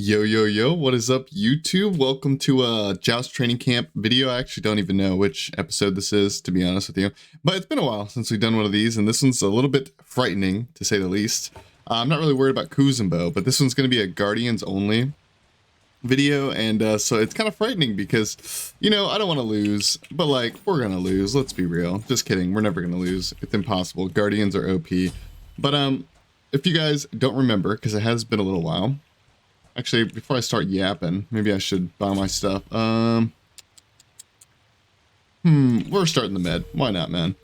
Yo, yo, yo, what is up, YouTube? Welcome to a Joust Training Camp video. I actually don't even know which episode this is, to be honest with you. But it's been a while since we've done one of these, and this one's a little bit frightening, to say the least. I'm not really worried about Kuzenbo, but this one's going to be a Guardians only video, and so it's kind of frightening because, you know, I don't want to lose, but like, we're going to lose. Let's be real. Just kidding. We're never going to lose. It's impossible. Guardians are OP. But if you guys don't remember, because it has been a little while, actually, before I start yapping, maybe I should buy my stuff. We're starting the med. Why not, man?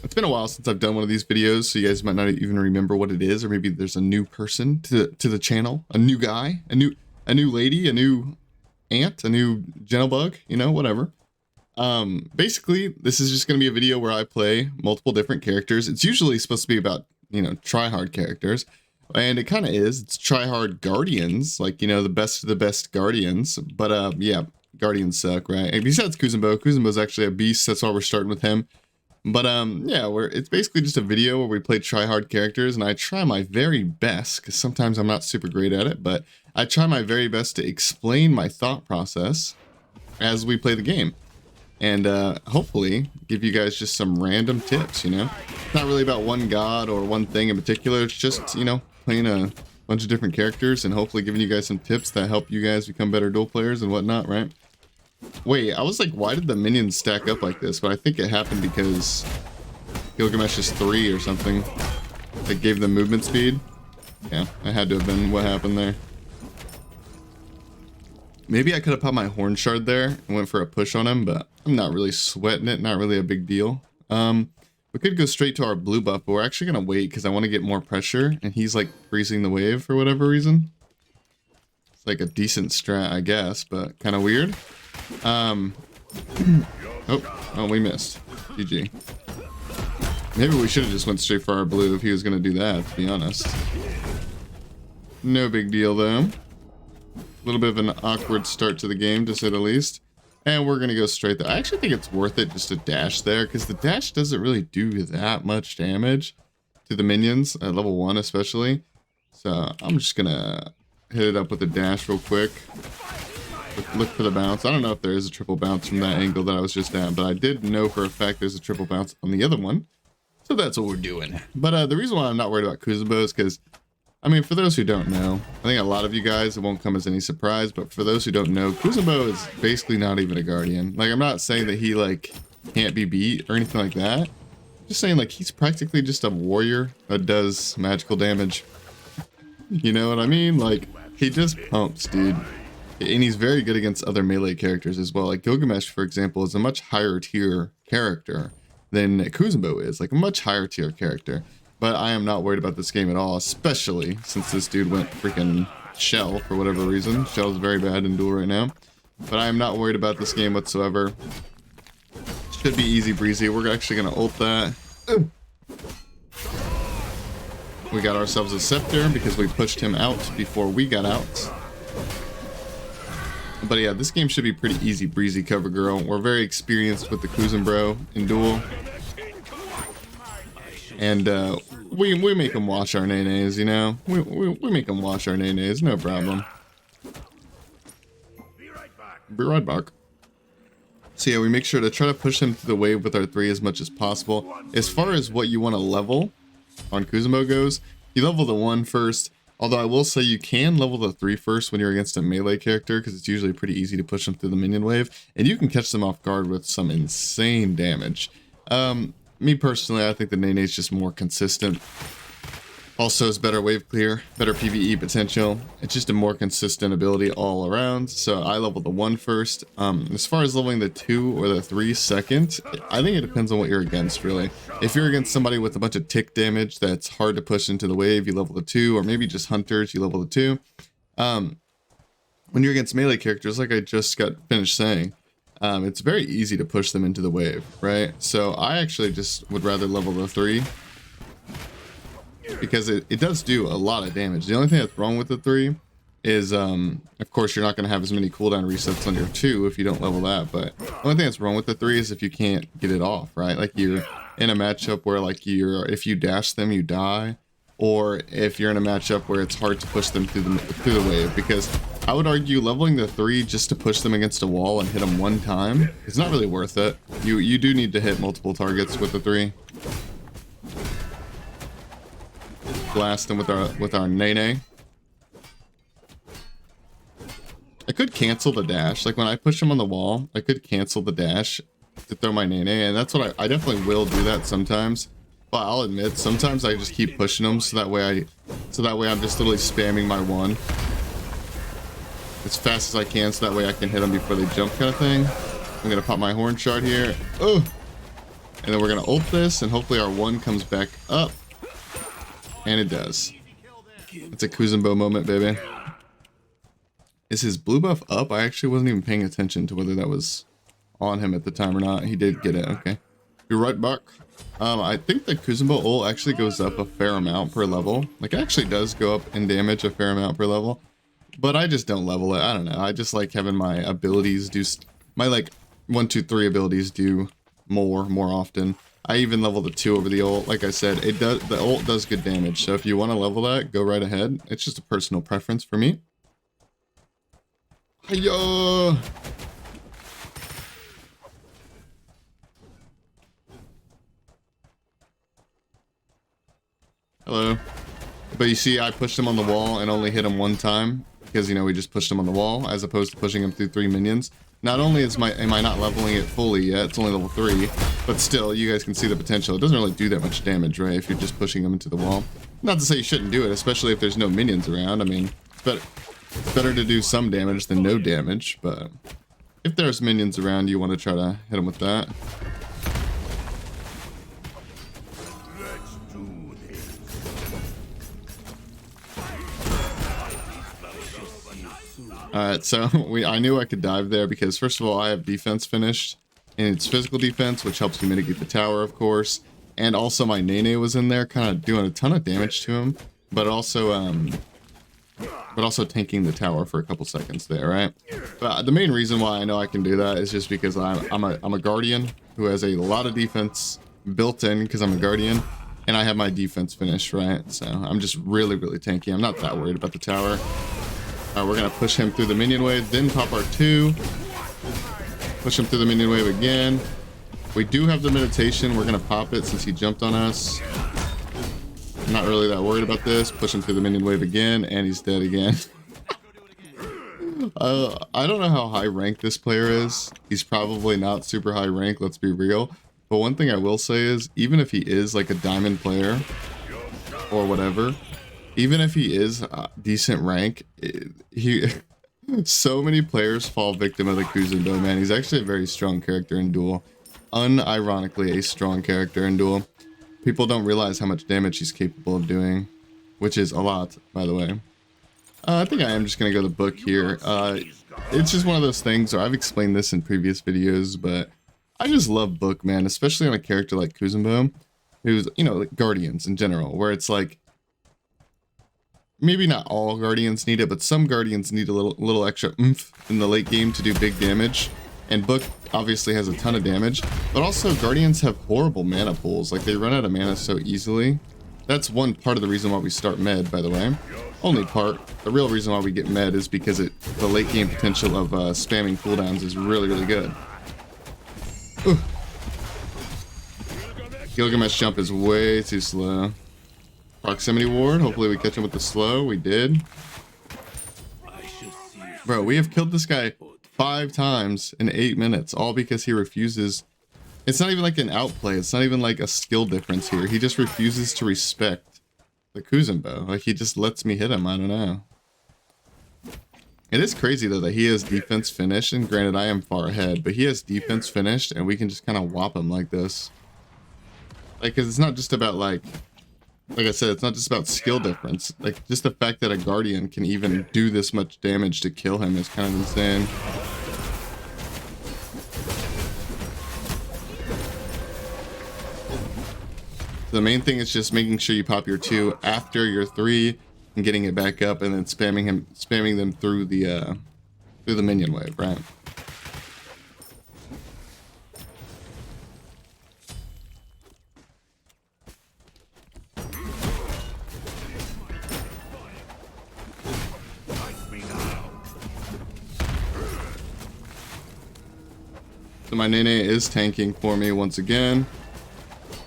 It's been a while since I've done one of these videos, so you guys might not even remember what it is, or maybe there's a new person to the channel, a new guy, a new lady, a new aunt, a new gentlebug, you know, whatever. Basically, this is just going to be a video where I play multiple different characters. It's usually supposed to be about, you know, try-hard characters. And it kind of is. It's try-hard Guardians, like, you know, the best of the best Guardians. But, yeah, Guardians suck, right? And besides Kuzenbo, Kuzenbo's actually a beast. That's why we're starting with him. But, yeah, it's basically just a video where we play try-hard characters, and I try my very best, because sometimes I'm not super great at it, but I try my very best to explain my thought process as we play the game. And hopefully give you guys just some random tips, you know? It's not really about one god or one thing in particular. It's just, you know, playing a bunch of different characters and hopefully giving you guys some tips that help you guys become better duel players and whatnot, right? Wait, I was like, why did the minions stack up like this? But I think it happened because Gilgamesh is 3 or something that gave them movement speed. Yeah, that had to have been what happened there. Maybe I could have put my horn shard there and went for a push on him, but I'm not really sweating it. Not really a big deal. We could go straight to our blue buff, but we're actually going to wait because I want to get more pressure, and he's like freezing the wave for whatever reason. It's like a decent strat, I guess, but kind of weird. Oh, we missed. GG. Maybe we should have just went straight for our blue if he was going to do that, to be honest. No big deal, though. A little bit of an awkward start to the game, to say the least. And we're going to go straight there. I actually think it's worth it just to dash there, because the dash doesn't really do that much damage to the minions, at level 1 especially. So I'm just going to hit it up with a dash real quick. Look for the bounce. I don't know if there is a triple bounce from that angle that I was just at, but I did know for a fact there's a triple bounce on the other one. So that's what we're doing. But the reason why I'm not worried about Kuzenbo is because, I mean, for those who don't know, I think a lot of you guys, it won't come as any surprise, but for those who don't know, Kuzenbo is basically not even a guardian. Like, I'm not saying that he, like, can't be beat or anything like that. I'm just saying, like, he's practically just a warrior that does magical damage. You know what I mean? Like, he just pumps, dude. And he's very good against other melee characters as well. Like, Gilgamesh, for example, is a much higher tier character than Kuzenbo is. Like, a much higher tier character. But I am not worried about this game at all, especially since this dude went freaking Shell for whatever reason. Shell's very bad in Duel right now. But I am not worried about this game whatsoever. Should be easy breezy. We're actually going to ult that. Ooh. We got ourselves a scepter because we pushed him out before we got out. But yeah, this game should be pretty easy breezy, cover girl. We're very experienced with the Kuzenbo in Duel. And we make them wash our nays, you know? We make them wash our nays, no problem. Be right back. So yeah, we make sure to try to push him through the wave with our 3 as much as possible. As far as what you want to level on Kuzenbo goes, you level the 1 first. Although I will say you can level the 3 first when you're against a melee character, because it's usually pretty easy to push them through the minion wave. And you can catch them off guard with some insane damage. Me personally, I think the Nene is just more consistent. Also, it's better wave clear, better PvE potential. It's just a more consistent ability all around. So I level the 1 first. As far as leveling the 2 or the 3 second, I think it depends on what you're against, really. If you're against somebody with a bunch of tick damage that's hard to push into the wave, you level the 2, or maybe just hunters, you level the 2. When you're against melee characters, like I just got finished saying, it's very easy to push them into the wave, right? So I actually just would rather level the 3 because it does do a lot of damage. The only thing that's wrong with the 3 is, of course, you're not going to have as many cooldown resets on your 2 if you don't level that. But the only thing that's wrong with the 3 is if you can't get it off, right? Like, you're in a matchup where, like, if you dash them, you die. or if you're in a matchup where it's hard to push them through the wave, because I would argue leveling the 3 just to push them against a wall and hit them one time is not really worth it. You do need to hit multiple targets with the 3. Blast them with our Nene. I could cancel the dash. Like when I push him on the wall, I could cancel the dash to throw my Nene, and that's what I definitely will do that sometimes. But I'll admit, sometimes I just keep pushing them so that way I'm just literally spamming my 1 as fast as I can, so that way I can hit them before they jump, kind of thing. I'm gonna pop my horn shard here. Oh, and then we're gonna ult this, and hopefully our 1 comes back up, and it does. It's a Kuzenbo moment, baby. Is his blue buff up? I actually wasn't even paying attention to whether that was on him at the time or not. He did get it. Okay. Be right back. I think the Kuzenbo ult actually goes up a fair amount per level. Like, it actually does go up in damage a fair amount per level. But I just don't level it. I don't know. I just like having my abilities do... my, like, 1, 2, 3 abilities do more often. I even level the 2 over the ult. Like I said, it does. The ult does good damage. So if you want to level that, go right ahead. It's just a personal preference for me. Hiya! Hello. But you see, I pushed him on the wall and only hit him 1 time because, you know, we just pushed him on the wall as opposed to pushing him through 3 minions. Not only am I not leveling it fully yet, it's only level 3, but still, you guys can see the potential. It doesn't really do that much damage, right, if you're just pushing him into the wall. Not to say you shouldn't do it, especially if there's no minions around. I mean, it's better to do some damage than no damage, but if there's minions around, you want to try to hit them with that. Alright, so I knew I could dive there because, first of all, I have defense finished, and it's physical defense, which helps you mitigate the tower, of course, and also my Nene was in there, kind of doing a ton of damage to him, but also tanking the tower for a couple seconds there, right? But the main reason why I know I can do that is just because I'm a Guardian who has a lot of defense built in because I'm a Guardian, and I have my defense finished, right? So I'm just really tanky. I'm not that worried about the tower. Alright, we're gonna push him through the minion wave, then pop our 2. Push him through the minion wave again. We do have the meditation. We're gonna pop it since he jumped on us. I'm not really that worried about this. Push him through the minion wave again, and he's dead again. I don't know how high rank this player is. He's probably not super high rank, let's be real. But one thing I will say is, even if he is like a diamond player or whatever, even if he is decent rank, so many players fall victim of the Kuzenbo, man. He's actually a very strong character in Duel. Unironically, a strong character in Duel. People don't realize how much damage he's capable of doing, which is a lot, by the way. I think I am just going to go the book here. It's just one of those things, or I've explained this in previous videos, but I just love book, man, especially on a character like Kuzenbo, who's, you know, like Guardians in general, where it's like, maybe not all Guardians need it, but some Guardians need a little extra oomph in the late game to do big damage. And Book obviously has a ton of damage, but also Guardians have horrible mana pools. Like, they run out of mana so easily. That's one part of the reason why we start med, by the way. Only part. The real reason why we get med is because the late game potential of spamming cooldowns is really good. Ooh. Gilgamesh jump is way too slow. Proximity ward. Hopefully we catch him with the slow. We did. Bro, we have killed this guy 5 times in 8 minutes, all because he refuses. It's not even like an outplay. It's not even like a skill difference here. He just refuses to respect the Kuzenbo. Like, he just lets me hit him. I don't know. It is crazy though that he has defense finished, and granted I am far ahead, but he has defense finished and we can just kind of whop him like this. Like, cause it's not just about like I said, it's not just about skill difference. Like, just the fact that a Guardian can even do this much damage to kill him is kind of insane. The main thing is just making sure you pop your 2 after your 3 and getting it back up, and then spamming them through the minion wave, right? So my Nene is tanking for me once again.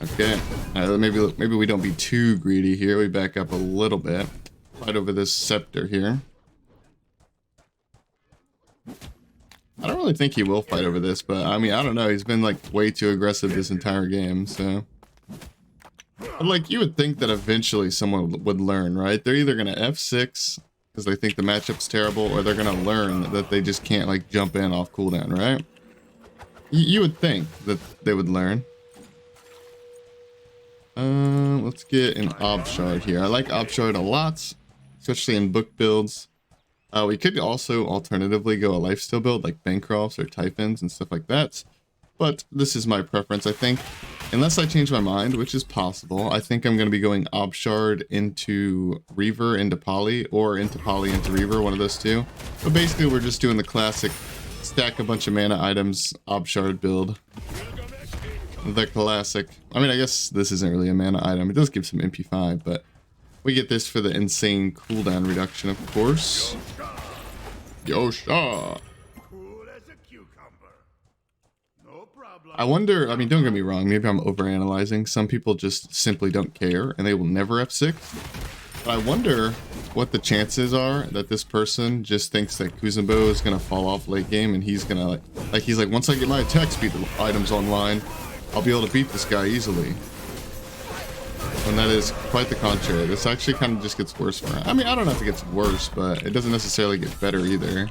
Okay, maybe we don't be too greedy here. We back up a little bit. Fight over this scepter here. I don't really think he will fight over this, but I mean, I don't know. He's been like way too aggressive this entire game, so. But like, you would think that eventually someone would learn, right? They're either gonna F6 because they think the matchup's terrible, or they're gonna learn that they just can't like jump in off cooldown, right? You would think that they would learn. Let's get an Ob Shard here. I like Ob Shard a lot, especially in book builds. We could also alternatively go a lifesteal build like Bancrofts or Typhons and stuff like that. But this is my preference, I think. Unless I change my mind, which is possible, I think I'm going to be going Ob Shard into Reaver into Poly, or into Poly into Reaver, one of those two. But basically we're just doing the classic stack a bunch of mana items Ob Shard build. The classic. I mean, I guess this isn't really a mana item. It does give some MP5, but we get this for the insane cooldown reduction, of course. Yosha! I wonder, I mean, don't get me wrong, maybe I'm overanalyzing. Some people just simply don't care, and they will never F6. But I wonder what the chances are that this person just thinks that Kuzenbo is going to fall off late game, and he's going to, like, he's like, once I get my attack speed items online, I'll be able to beat this guy easily. And that is quite the contrary. This actually kind of just gets worse for him. I mean, I don't know if it gets worse, but it doesn't necessarily get better either.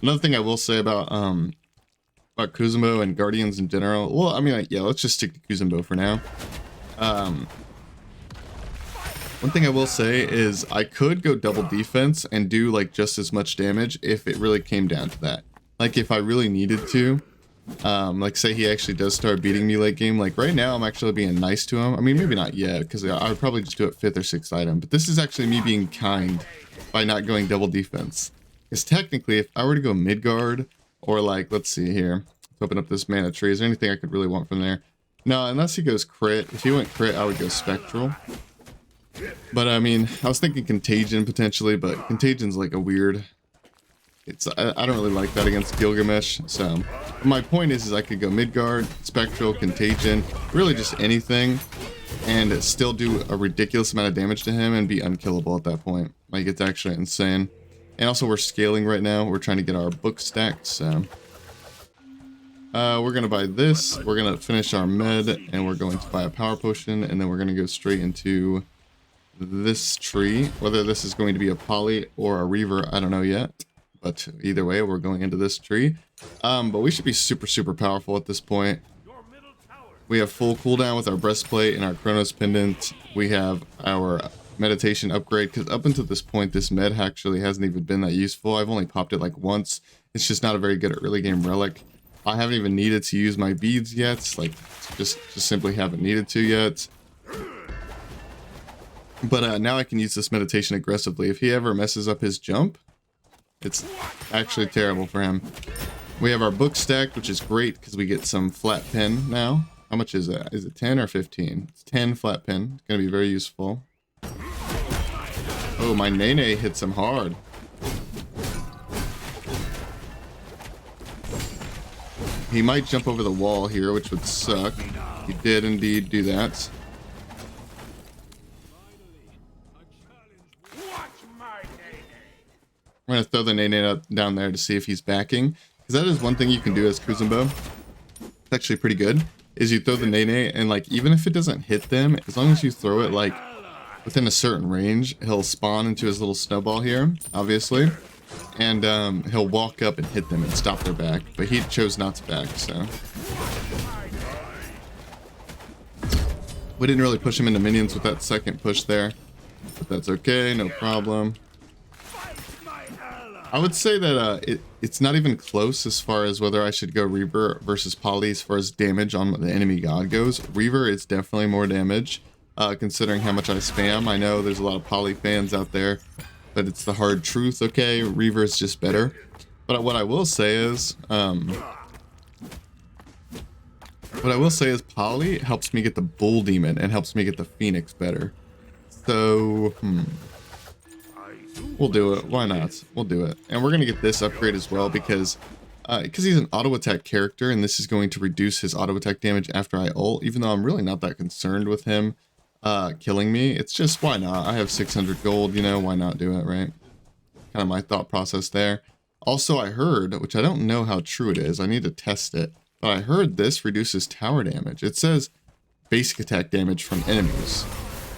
Another thing I will say about Kuzenbo and Guardians in general. Well, I mean, like, yeah, let's just stick to Kuzenbo for now. One thing I will say is I could go double defense and do like just as much damage if it really came down to that. Like if I really needed to. Like say he actually does start beating me late game. Like right now I'm actually being nice to him. I mean, maybe not yet, because I would probably just do it 5th or 6th item. But this is actually me being kind by not going double defense. Because technically, if I were to go Midgard, or like, let's see here, let's open up this mana tree. Is there anything I could really want from there? No, unless he goes crit. If he went crit, I would go Spectral. But I mean, I was thinking Contagion potentially, but Contagion's like a weird... I don't really like that against Gilgamesh. So my point is I could go Midgard, Spectral, Contagion, really just anything, and still do a ridiculous amount of damage to him and be unkillable at that point. Like, it's actually insane. And also we're scaling right now. We're trying to get our book stacked, so we're gonna buy this, we're gonna finish our med, and we're going to buy a power potion, and then we're gonna go straight into this tree. Whether this is going to be a Poly or a Reaver, I don't know yet. But either way, we're going into this tree. But we should be super powerful at this point. We have full cooldown with our breastplate and our Chronos pendant. We have our meditation upgrade, because up until this point, this med actually hasn't even been that useful. I've only popped it like once. It's just not a very good early game relic. I haven't even needed to use my beads yet. Like, just simply haven't needed to yet. But now I can use this meditation aggressively. If he ever messes up his jump, it's actually terrible for him. We have our book stacked, which is great because we get some flat pen now. How much is that? Is it 10 or 15? It's 10 flat pen. It's going to be very useful. Oh, my Nene hits him hard. He might jump over the wall here, which would suck. He did indeed do that. I'm going to throw the Nene down there to see if he's backing. Because that is one thing you can do as Kuzenbo. It's actually pretty good. Is you throw the Nene, and like, even if it doesn't hit them, as long as you throw it like within a certain range, he'll spawn into his little snowball here, obviously. And he'll walk up and hit them and stop their back. But he chose not to back, so. We didn't really push him into minions with that second push there. But that's okay, no problem. I would say that it's not even close as far as whether I should go Reaver versus Poly as far as damage on the enemy god goes. Reaver is definitely more damage, considering how much I spam. I know there's a lot of Poly fans out there, but it's the hard truth, okay? Reaver is just better. But what I will say is, Poly helps me get the Bull Demon and helps me get the Phoenix better. So, We'll do it. Why not? We'll do it. And we're going to get this upgrade as well because he's an auto attack character, and this is going to reduce his auto attack damage after I ult, even though I'm really not that concerned with him killing me. It's just, why not? I have 600 gold, you know, why not do it, right? Kind of my thought process there. Also, I heard, which I don't know how true it is, I need to test it, but I heard this reduces tower damage. It says basic attack damage from enemies.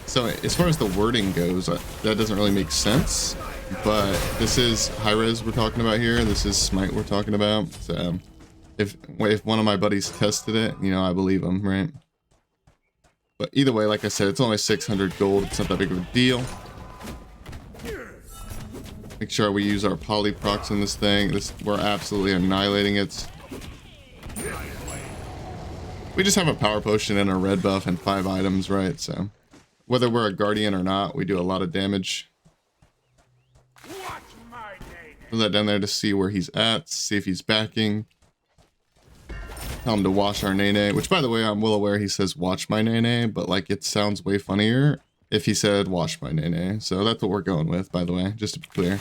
So as far as the wording goes, that doesn't really make sense, but this is high res we're talking about here. This is Smite we're talking about. So if one of my buddies tested it, you know, I believe him, right? But either way, like I said, it's only 600 gold. It's not that big of a deal. Make sure we use our poly procs in this thing. We're absolutely annihilating it. We just have a power potion and a red buff and 5 items, right? So whether we're a guardian or not, we do a lot of damage. Put that down there to see where he's at, see if he's backing. Tell him to wash our nene, which by the way, I'm well aware he says watch my nene, but like it sounds way funnier if he said wash my nene. So that's what we're going with, by the way, just to be clear.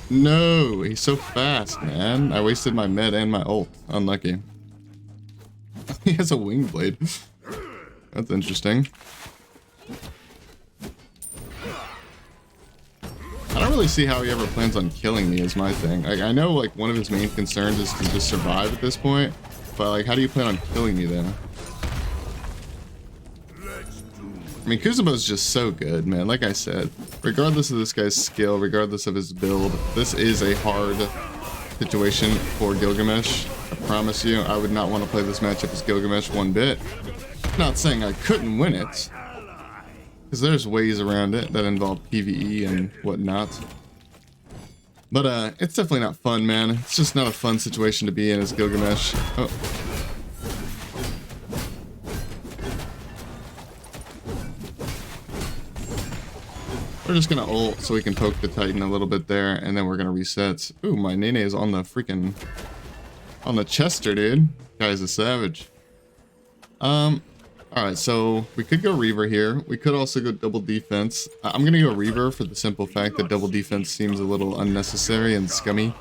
No, he's so fast, man. I wasted my med and my ult. Unlucky. He has a wing blade. That's interesting. I don't really see how he ever plans on killing me is my thing. Like, I know like one of his main concerns is to just survive at this point, but like how do you plan on killing me then? I mean, Kuzenbo's just so good, man. Like I said, regardless of this guy's skill, regardless of his build, this is a hard situation for Gilgamesh. I promise you, I would not want to play this matchup as Gilgamesh one bit. Not saying I couldn't win it, because there's ways around it that involve PvE and whatnot. But it's definitely not fun, man. It's just not a fun situation to be in as Gilgamesh. Oh. We're just gonna ult so we can poke the Titan a little bit there, and then we're gonna reset. Ooh, my Nene is on the freaking... on the Chester, dude. Guy's a savage. Alright, so we could go Reaver here. We could also go double defense. I'm gonna go Reaver for the simple fact that double defense seems a little unnecessary and scummy.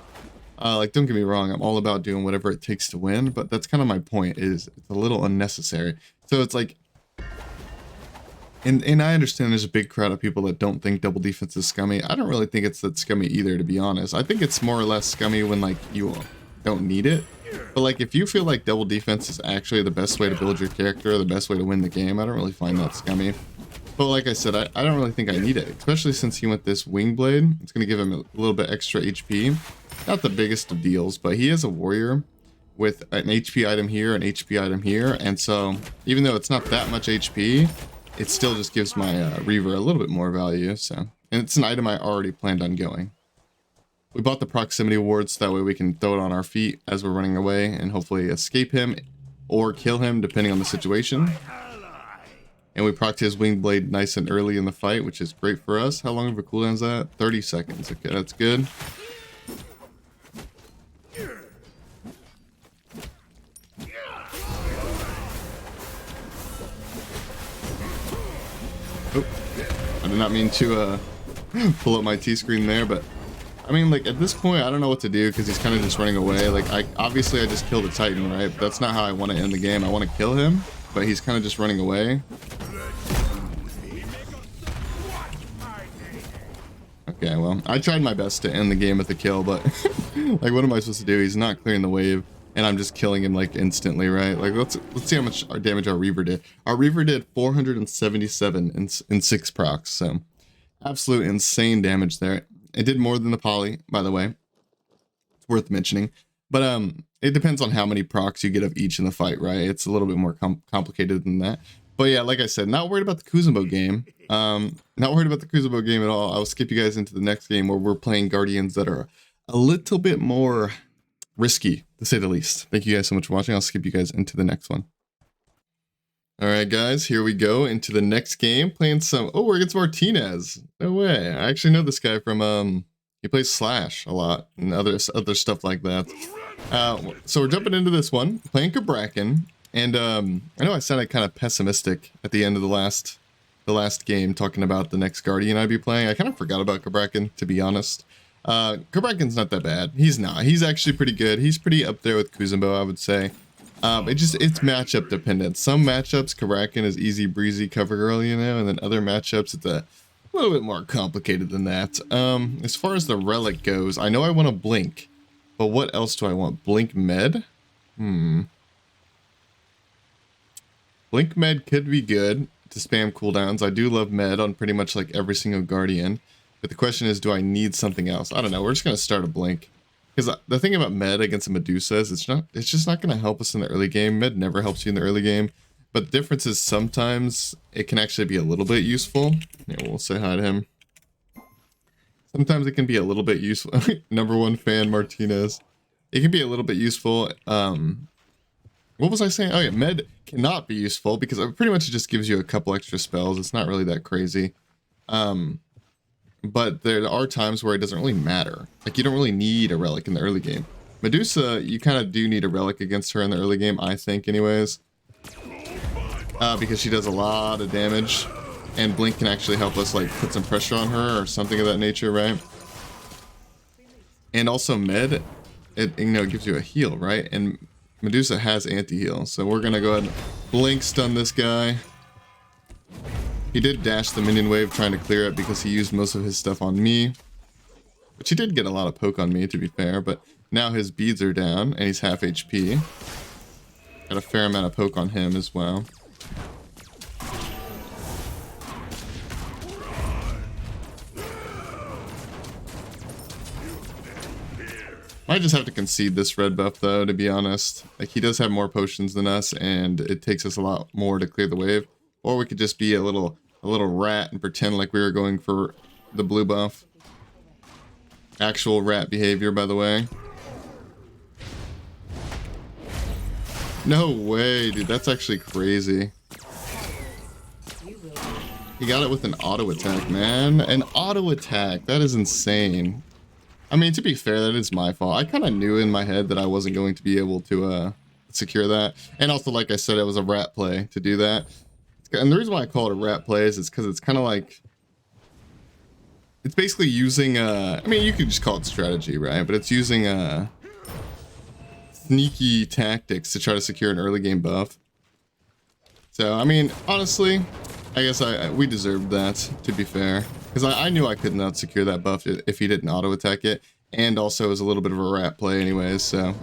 Like, don't get me wrong, I'm all about doing whatever it takes to win, but that's kind of my point, is it's a little unnecessary. So it's like... And I understand there's a big crowd of people that don't think double defense is scummy. I don't really think it's that scummy either, to be honest. I think it's more or less scummy when, like, you don't need it. But, like, if you feel like double defense is actually the best way to build your character, or the best way to win the game, I don't really find that scummy. But like I said, I don't really think I need it, especially since he went this wing blade. It's going to give him a little bit extra HP. Not the biggest of deals, but he is a warrior with an HP item here, an HP item here. And so, even though it's not that much HP... it still just gives my Reaver a little bit more value, so... and it's an item I already planned on going. We bought the proximity wards, so that way we can throw it on our feet as we're running away, and hopefully escape him, or kill him, depending on the situation. And we procced his wing blade nice and early in the fight, which is great for us. How long of a cooldown is that? 30 seconds. Okay, that's good. Oh, I did not mean to pull up my T-screen there, but I mean, like, at this point, I don't know what to do because he's kind of just running away. Like, obviously I just killed a Titan, right? But that's not how I want to end the game. I want to kill him, but he's kind of just running away. Okay, well, I tried my best to end the game with a kill, but like, what am I supposed to do? He's not clearing the wave, and I'm just killing him like instantly, right? Like, let's see how much damage our Reaver did. Our Reaver did 477 in 6 procs, so absolute insane damage there. It did more than the poly, by the way. It's worth mentioning, but it depends on how many procs you get of each in the fight, right? It's a little bit more complicated than that. But yeah, like I said, not worried about the Kuzenbo game. Not worried about the Kuzenbo game at all. I'll skip you guys into the next game where we're playing Guardians that are a little bit more risky, to say the least. Thank you guys so much for watching. I'll skip you guys into the next one. All right, guys, here we go into the next game. Playing some... oh, we're against Martinez. No way. I actually know this guy from... he plays Slash a lot and other stuff like that. So we're jumping into this one, playing Cabrakan, and I know I sounded kind of pessimistic at the end of the last game, talking about the next Guardian I'd be playing. I kind of forgot about Cabrakan, to be honest. Cabrakan's not that bad. He's not. He's actually pretty good. He's pretty up there with Kuzenbo, I would say. It's matchup dependent. Some matchups, Cabrakan is easy breezy cover girl, you know, and then other matchups, it's a little bit more complicated than that. As far as the relic goes, I know I want to blink, but what else do I want? Blink med? Blink med could be good to spam cooldowns. I do love med on pretty much like every single Guardian. But the question is, do I need something else? I don't know. We're just going to start a blink. Because the thing about med against a Medusa is it's just not going to help us in the early game. Med never helps you in the early game. But the difference is sometimes it can actually be a little bit useful. Yeah, we'll say hi to him. Sometimes it can be a little bit useful. Number one fan, Martinez. It can be a little bit useful. What was I saying? Oh yeah, med cannot be useful because it pretty much just gives you a couple extra spells. It's not really that crazy. But there are times where it doesn't really matter. Like, you don't really need a relic in the early game. Medusa, you kind of do need a relic against her in the early game, I think, anyways. Because she does a lot of damage. And Blink can actually help us, like, put some pressure on her or something of that nature, right? And also med, it gives you a heal, right? And Medusa has anti-heal. So we're going to go ahead and Blink stun this guy. He did dash the minion wave trying to clear it because he used most of his stuff on me. Which he did get a lot of poke on me, to be fair, but now his beads are down and he's half HP. Got a fair amount of poke on him as well. Might just have to concede this red buff though, to be honest. Like, he does have more potions than us and it takes us a lot more to clear the wave. Or we could just be a little rat and pretend like we were going for the blue buff. Actual rat behavior, by the way. No way, dude. That's actually crazy. He got it with an auto attack, man. An auto attack. That is insane. I mean, to be fair, that is my fault. I kind of knew in my head that I wasn't going to be able to secure that. And also, like I said, it was a rat play to do that. And the reason why I call it a rat play is because it's kind of like... It's basically using... I mean, you could just call it strategy, right? But it's using sneaky tactics to try to secure an early game buff. So, I mean, honestly, I guess we deserved that, to be fair. Because I knew I could not secure that buff if he didn't auto-attack it. And also, it was a little bit of a rat play anyways, so...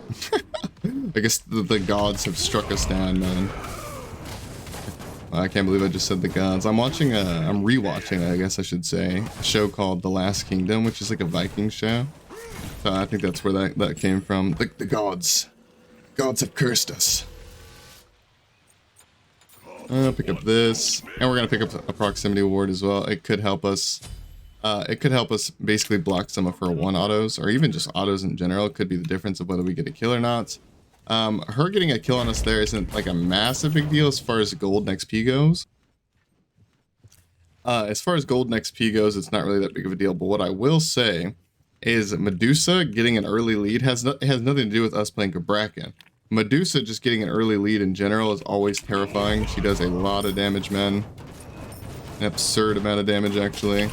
I guess the gods have struck us down, man. I can't believe I just said the gods. I'm rewatching, I guess I should say, a show called The Last Kingdom, which is like a Viking show. So I think that's where that came from. The gods. Gods have cursed us. I'll pick up this. And we're going to pick up a proximity ward as well. It could help us. It could help us basically block some of her one autos, or even just autos in general. It could be the difference of whether we get a kill or not. Her getting a kill on us there isn't like a massive big deal as far as gold and XP goes. As far as gold and XP goes, it's not really that big of a deal. But what I will say is Medusa getting an early lead has nothing to do with us playing Cabrakan. Medusa just getting an early lead in general is always terrifying. She does a lot of damage, man. An absurd amount of damage, actually.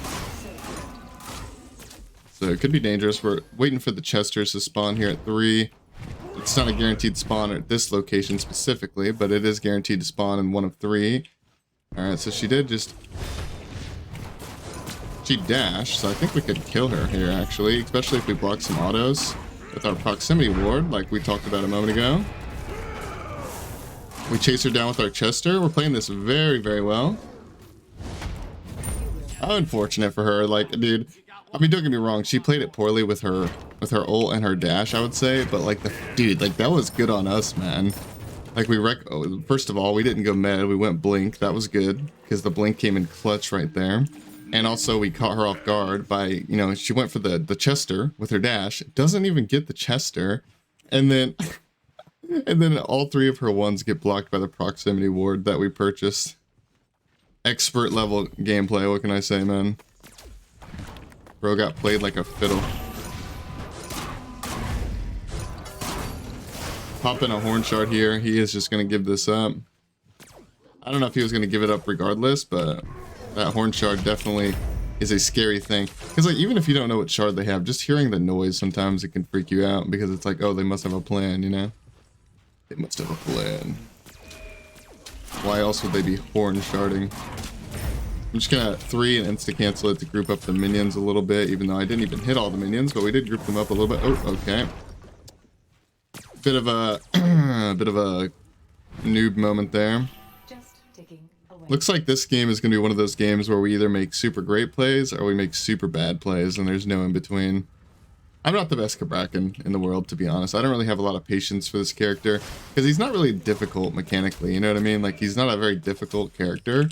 So it could be dangerous. We're waiting for the Chesters to spawn here at 3. It's not a guaranteed spawn at this location specifically, but it is guaranteed to spawn in one of 3. Alright, so she did just... She dashed, so I think we could kill her here, actually. Especially if we block some autos with our proximity ward, like we talked about a moment ago. We chase her down with our Chester. We're playing this very, very well. How unfortunate for her. Like, dude... I mean, don't get me wrong, she played it poorly with her ult and her dash, I would say, but like dude, like that was good on us, man. Like first of all, we didn't go med, we went blink. That was good because the blink came in clutch right there. And also we caught her off guard by, she went for the Chester with her dash, doesn't even get the Chester, and then all 3 of her ones get blocked by the proximity ward that we purchased. Expert level gameplay, what can I say, man? Bro got played like a fiddle. Pop in a Horn Shard here. He is just going to give this up. I don't know if he was going to give it up regardless, but that Horn Shard definitely is a scary thing. Because like, even if you don't know what shard they have, just hearing the noise sometimes it can freak you out because it's like, oh, they must have a plan, you know? They must have a plan. Why else would they be Horn Sharding? I'm just gonna 3 and insta cancel it to group up the minions a little bit, even though I didn't even hit all the minions, but we did group them up a little bit. Oh, okay. Bit of a bit of a noob moment there. Looks like this game is going to be one of those games where we either make super great plays or we make super bad plays, and there's no in between. I'm not the best Cabrakan in the world, to be honest. I don't really have a lot of patience for this character, because he's not really difficult mechanically, you know what I mean? Like, he's not a very difficult character.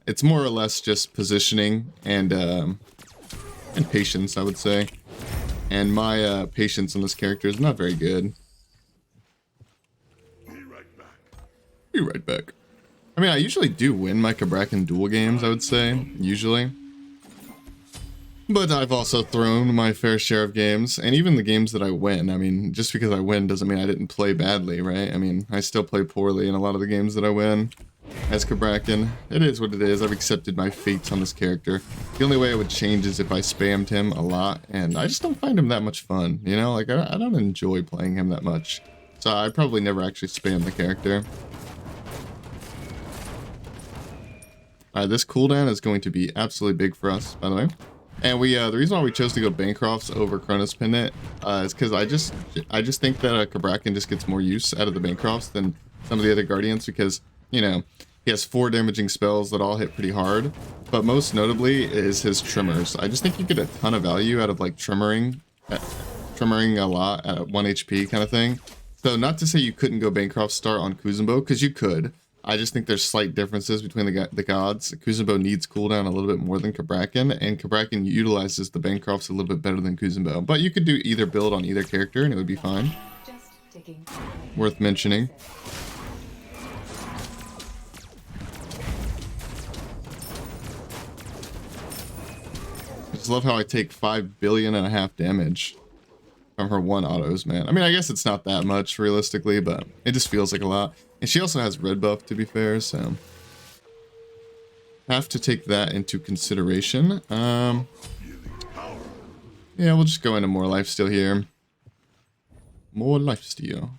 It's more or less just positioning and patience, I would say. And my patience on this character is not very good. Be right back. I mean, I usually do win my Cabrakan duel games, I would say, usually. But I've also thrown my fair share of games, and even the games that I win. I mean, just because I win doesn't mean I didn't play badly, right? I mean, I still play poorly in a lot of the games that I win as Cabrakan. It is what it is. I've accepted my fate on this character. The only way I would change is if I spammed him a lot, and I just don't find him that much fun, you know? Like, I don't enjoy playing him that much. So I probably never actually spam the character. Alright, this cooldown is going to be absolutely big for us, by the way. And we, the reason why we chose to go Bancrofts over Chronos Pendant is because I just think that Cabrakan just gets more use out of the Bancrofts than some of the other Guardians because, you know, he has 4 damaging spells that all hit pretty hard. But most notably is his Tremors. I just think you get a ton of value out of, like, Tremoring a lot at 1 HP kind of thing. So not to say you couldn't go Bancroft start on Kuzenbo, because you could. I just think there's slight differences between the gods. Kuzenbo needs cooldown a little bit more than Cabrakan, and Cabrakan utilizes the Bancrofts a little bit better than Kuzenbo. But you could do either build on either character, and it would be fine. Worth mentioning. I just love how I take 5.5 billion damage from her 1 autos, man. I mean, I guess it's not that much realistically, but it just feels like a lot. And she also has red buff, to be fair, so have to take that into consideration. Yeah, we'll just go into more lifesteal here. More lifesteal.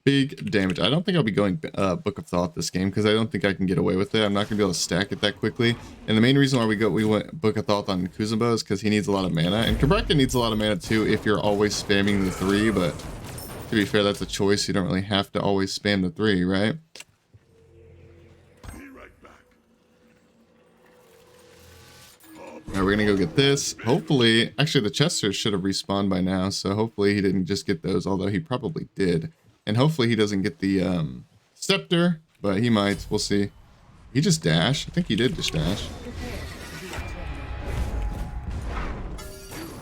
Big damage. I don't think I'll be going Book of Thought this game because I don't think I can get away with it. I'm not going to be able to stack it that quickly. And the main reason why we went Book of Thought on Kuzenbo is because he needs a lot of mana. And Cabrakan needs a lot of mana too if you're always spamming the 3, but to be fair, that's a choice. You don't really have to always spam the 3, right? Alright, we're gonna go get this. Hopefully, actually the Chesters should have respawned by now, so hopefully he didn't just get those, although he probably did. And hopefully he doesn't get the Scepter, but he might. We'll see. He just dashed. I think he did just dash.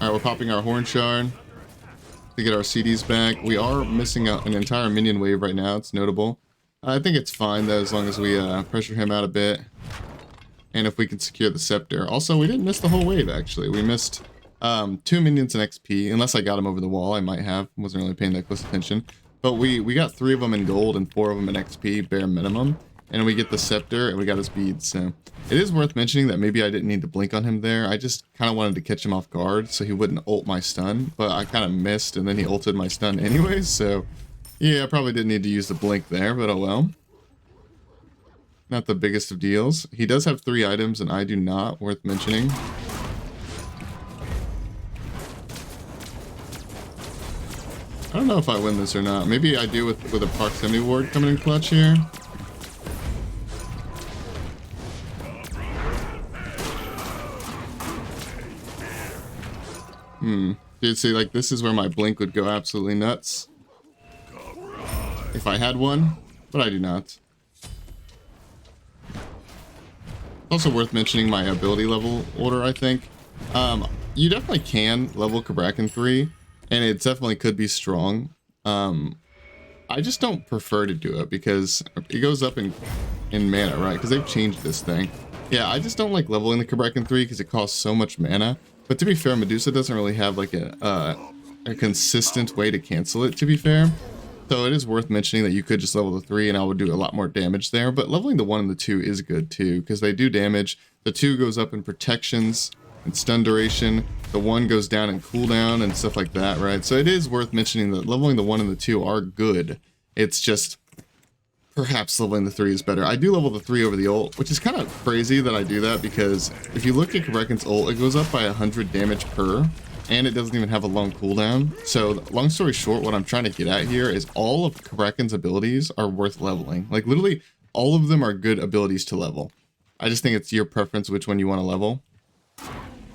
Alright, we're popping our Horn Shard to get our CDs back. We are missing out an entire minion wave right now. It's notable. I think it's fine though, as long as we pressure him out a bit. And if we can secure the Scepter. Also, we didn't miss the whole wave, actually. We missed 2 minions in XP. Unless I got him over the wall, I might have. Wasn't really paying that close attention. But we got 3 of them in gold and 4 of them in XP, bare minimum. And we get the Scepter and we got his beads. So it is worth mentioning that maybe I didn't need to blink on him there. I just kind of wanted to catch him off guard so he wouldn't ult my stun. But I kind of missed and then he ulted my stun anyways. So yeah, I probably didn't need to use the blink there, but oh well. Not the biggest of deals. He does have 3 items and I do not, worth mentioning. I don't know if I win this or not. Maybe I do with a proximity ward coming in clutch here. Dude, see, like, this is where my blink would go absolutely nuts. If I had one, but I do not. Also worth mentioning my ability level order, I think. You definitely can level Cabrakan 3, and it definitely could be strong. I just don't prefer to do it because it goes up in mana, right? Because they've changed this thing. Yeah, I just don't like leveling the Cabrakan 3 because it costs so much mana. But to be fair, Medusa doesn't really have like a consistent way to cancel it, to be fair. So it is worth mentioning that you could just level the 3 and I would do a lot more damage there, but leveling the 1 and the 2 is good too, because they do damage. The 2 goes up in protections and stun duration. The 1 goes down in cooldown and stuff like that, right? So it is worth mentioning that leveling the 1 and the 2 are good. It's just perhaps leveling the 3 is better. I do level the 3 over the ult, which is kind of crazy that I do that, because if you look at Cabrakan's ult, it goes up by 100 damage per, and it doesn't even have a long cooldown. So long story short, what I'm trying to get at here is all of Cabrakan's abilities are worth leveling. Like literally all of them are good abilities to level. I just think it's your preference which one you want to level.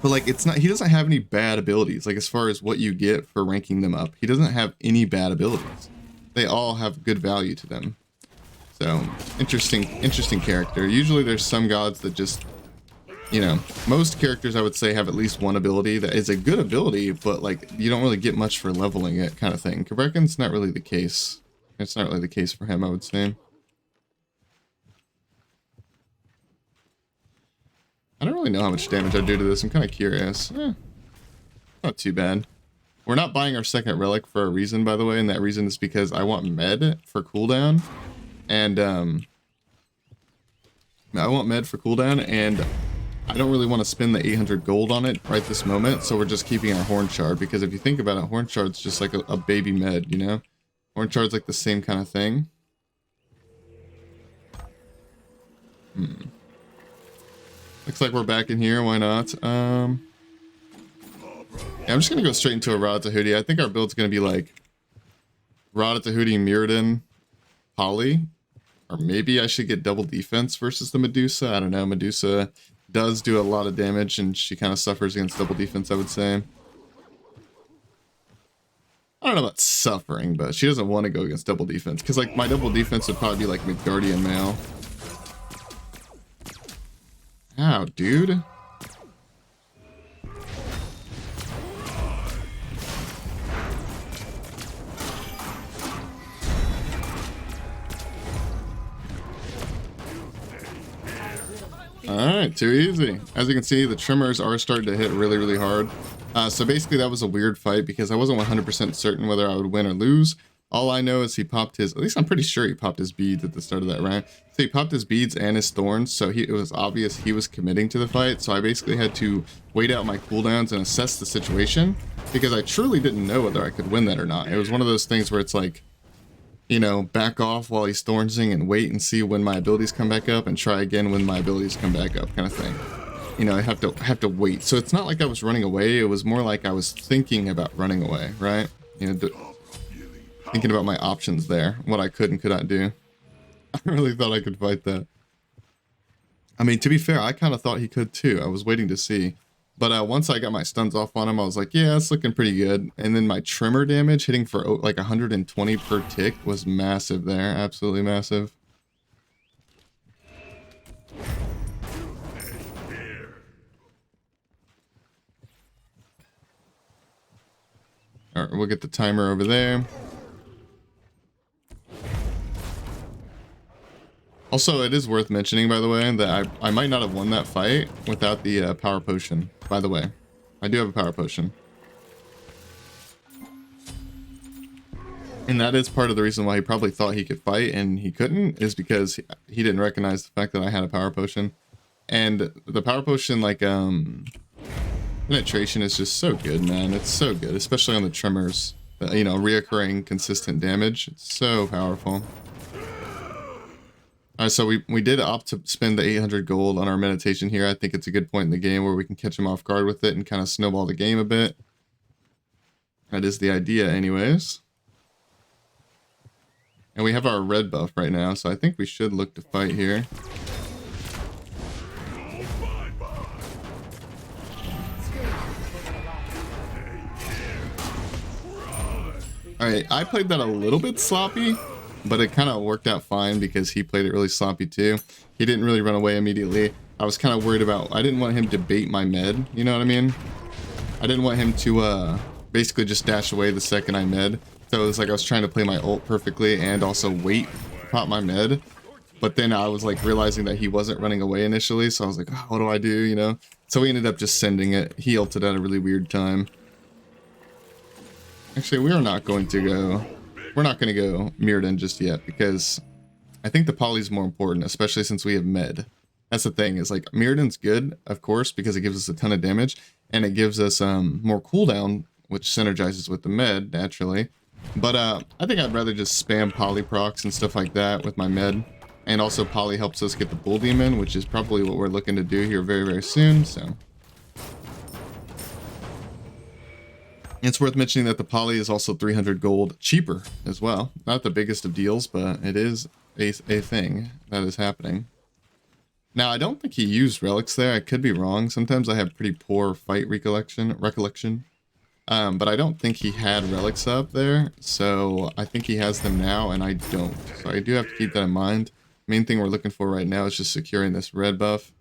But like it's not, he doesn't have any bad abilities. Like as far as what you get for ranking them up, he doesn't have any bad abilities. They all have good value to them. So interesting character. Usually there's some gods that just, you know, most characters I would say have at least one ability that is a good ability, but like you don't really get much for leveling it kind of thing. Cabrakan's not really the case. It's not really the case for him, I would say. I don't really know how much damage I do to this. I'm kind of curious. Not too bad. We're not buying our second relic for a reason, by the way, and that reason is because I want med for cooldown. And I want med for cooldown, and I don't really want to spend the 800 gold on it right this moment, so we're just keeping our horn shard, because if you think about it, horn shard's just like a baby med, you know? Horn shard's like the same kind of thing. Looks like we're back in here, why not? Yeah, I'm just gonna go straight into a Ratatouille. I think our build's gonna be like Ratatouille, Mirrodin, Poly. Or maybe I should get double defense versus the Medusa. I don't know. Medusa does do a lot of damage, and she kind of suffers against double defense, I would say. I don't know about suffering, but she doesn't want to go against double defense. Because, like, my double defense would probably be, like, Midgardian Male. Ow, dude. Alright, too easy. As you can see, the trimmers are starting to hit really, really hard. So basically that was a weird fight because I wasn't 100% certain whether I would win or lose. All I know is he popped his, at least I'm pretty sure he popped his beads at the start of that round. So he popped his beads and his thorns, so it was obvious he was committing to the fight. So I basically had to wait out my cooldowns and assess the situation because I truly didn't know whether I could win that or not. It was one of those things where it's like, you know, back off while he's thornsing and wait and see when my abilities come back up and try again when my abilities come back up kind of thing. You know, I have to wait. So it's not like I was running away. It was more like I was thinking about running away, right? You know, thinking about my options there, what I could and could not do. I really thought I could fight that. I mean, to be fair, I kind of thought he could too. I was waiting to see. But once I got my stuns off on him, I was like, yeah, it's looking pretty good. And then my trimmer damage hitting for like 120 per tick was massive there. Absolutely massive. All right, we'll get the timer over there. Also, it is worth mentioning, by the way, that I might not have won that fight without the power potion, by the way. I do have a power potion. And that is part of the reason why he probably thought he could fight and he couldn't, is because he didn't recognize the fact that I had a power potion. And the power potion, like, penetration is just so good, man. It's so good, especially on the trimmers. You know, reoccurring, consistent damage. It's so powerful. Alright, so we did opt to spend the 800 gold on our meditation here. I think it's a good point in the game where we can catch him off guard with it and kind of snowball the game a bit. That is the idea anyways. And we have our red buff right now, so I think we should look to fight here. Alright, I played that a little bit sloppy, but it kind of worked out fine because he played it really sloppy too. He didn't really run away immediately. I was kind of worried about, I didn't want him to bait my med, you know what I mean? I didn't want him to basically just dash away the second I med. So it was like I was trying to play my ult perfectly and also wait to pop my med. But then I was like realizing that he wasn't running away initially, so I was like, oh, what do I do, you know? So we ended up just sending it. He ulted at a really weird time. Actually, we are not going to go we're not going to go Mirrodin just yet because I think the poly's more important, especially since we have med. That's the thing, is like Mirrodin's good, of course, because it gives us a ton of damage and it gives us more cooldown, which synergizes with the med naturally. But I think I'd rather just spam poly procs and stuff like that with my med. And also poly helps us get the bull demon, which is probably what we're looking to do here very, very soon. So it's worth mentioning that the poly is also 300 gold cheaper as well. Not the biggest of deals, but it is a thing that is happening. Now, I don't think he used relics there. I could be wrong. Sometimes I have pretty poor fight recollection. But I don't think he had relics up there. So I think he has them now, and I don't. So I do have to keep that in mind. Main thing we're looking for right now is just securing this red buff.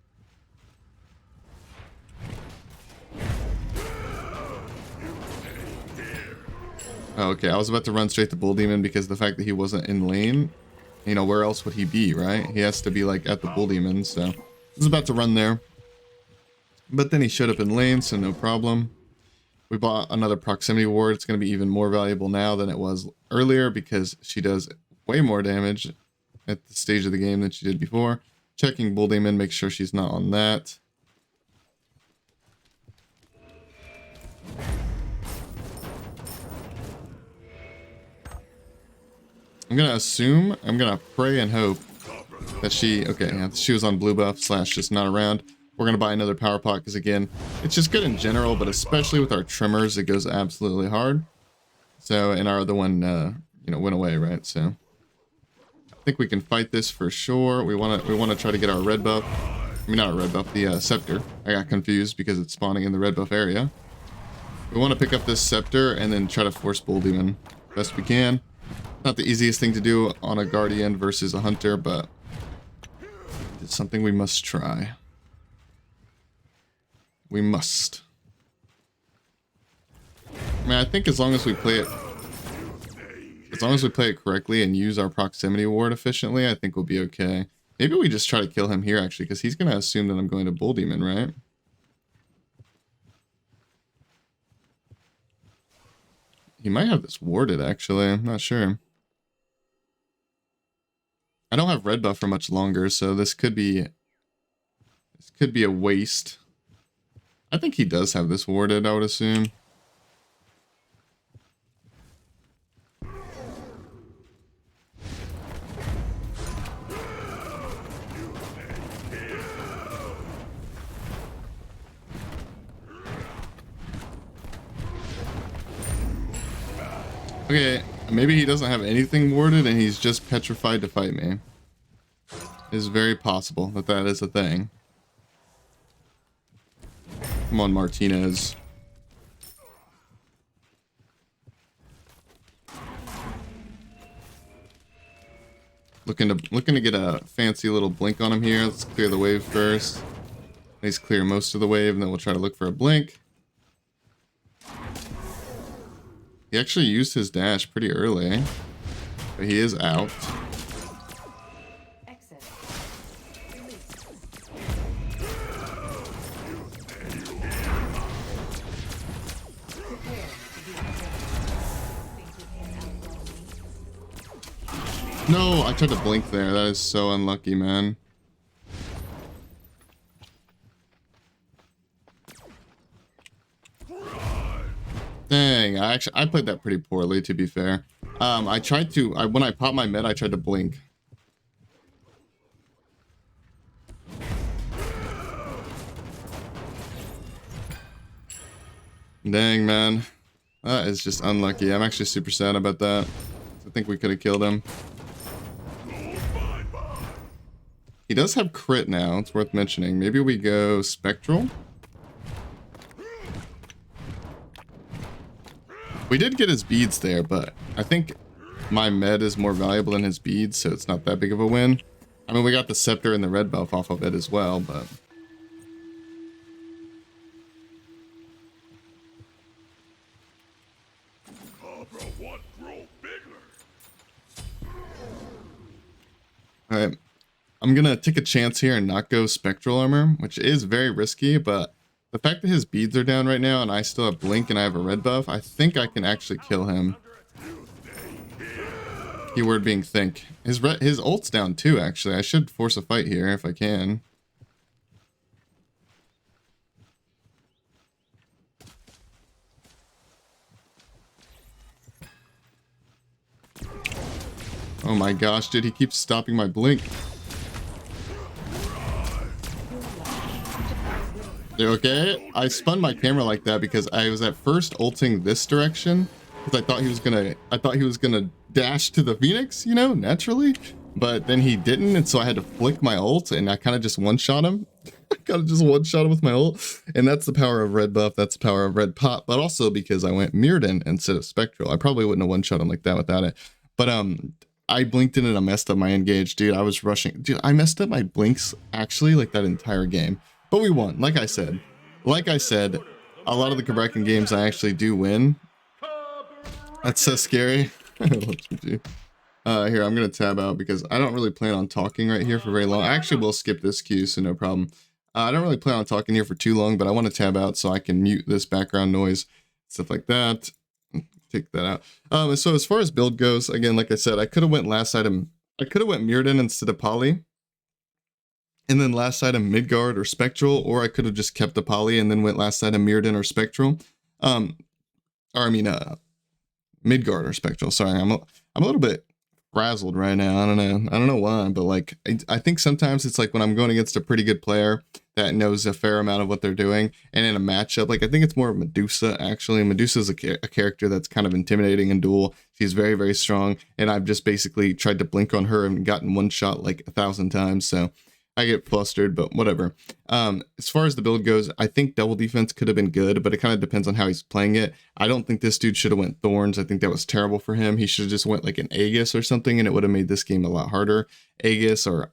Oh, okay, I was about to run straight to Bull Demon because the fact that he wasn't in lane, you know, where else would he be, right? He has to be like at the Bull Demon, so I was about to run there. But then he showed up in lane, so no problem. We bought another proximity ward. It's going to be even more valuable now than it was earlier because she does way more damage at the stage of the game than she did before. Checking Bull Demon, make sure she's not on that. I'm going to assume, I'm going to pray and hope that she, okay, yeah, she was on blue buff / just not around. We're going to buy another power pot because, again, it's just good in general, but especially with our trimmers, it goes absolutely hard. So, and our other one, you know, went away, right? So, I think we can fight this for sure. We want to try to get our red buff. I mean, not our red buff, the scepter. I got confused because it's spawning in the red buff area. We want to pick up this scepter and then try to force Bull Demon best we can. Not the easiest thing to do on a guardian versus a hunter, but it's something we must try. We must. I mean, I think as long as we play it correctly and use our proximity ward efficiently, I think we'll be okay. Maybe we just try to kill him here, actually, because he's going to assume that I'm going to Bull Demon, right? He might have this warded, actually. I'm not sure. I don't have red buff for much longer, so this could be a waste. I think he does have this warded, I would assume. Okay, maybe he doesn't have anything warded and he's just petrified to fight me. It is very possible that that is a thing. Come on, Martinez. Looking to get a fancy little blink on him here. Let's clear the wave first. Let's clear most of the wave, and then we'll try to look for a blink. He actually used his dash pretty early, but he is out. No, I tried to blink there. That is so unlucky, man. Dang, I played that pretty poorly, to be fair. I tried to, when I popped my med, I tried to blink. Dang, man. That is just unlucky. I'm actually super sad about that. I think we could have killed him. He does have crit now. It's worth mentioning. Maybe we go Spectral. We did get his beads there, but I think my med is more valuable than his beads, so it's not that big of a win. I mean, we got the scepter and the red buff off of it as well, but... Alright. I'm gonna take a chance here and not go Spectral Armor, which is very risky, but the fact that his beads are down right now and I still have Blink and I have a red buff, I think I can actually kill him. Keyword being think. His ult's down too, actually. I should force a fight here if I can. Oh my gosh, dude, he keeps stopping my blink. Okay, I spun my camera like that because I was at first ulting this direction because I thought he was gonna dash to the Phoenix, you know, naturally, but then he didn't, and so I had to flick my ult, and I kind of just one-shot him. I kind of just one-shot him with my ult, and that's the power of red buff, that's the power of red pop, but also because I went Mirrodin instead of Spectral. I probably wouldn't have one-shot him like that without it, but I blinked in and I messed up my engage, dude. I was rushing, dude. I messed up my blinks actually like that entire game. But we won, like I said, a lot of the Cabrakan games I actually do win. That's so scary. Here, I'm gonna tab out because I don't really plan on talking right here for very long. I actually will skip this queue, so no problem. I don't really plan on talking here for too long, but I want to tab out so I can mute this background noise, stuff like that. Take that out. So as far as build goes, again, like I said, I could have went last item. I could have went Mirrodin instead of Poly. And then last item Midgard or Spectral, or I could have just kept the Poly and then went last item Mirrodin or Spectral. Midgard or Spectral. Sorry, I'm a little bit frazzled right now. I don't know why, but like I think sometimes it's like when I'm going against a pretty good player that knows a fair amount of what they're doing, and in a matchup, like I think it's more of Medusa actually. Medusa's a character that's kind of intimidating in Duel. She's very, very strong, and I've just basically tried to blink on her and gotten one shot like 1,000 times, so I get flustered, but whatever. As far as the build goes, I think double defense could have been good, but it kind of depends on how he's playing it. I don't think this dude should have went Thorns. I think that was terrible for him. He should have just went like an Aegis or something, and it would have made this game a lot harder. Aegis or...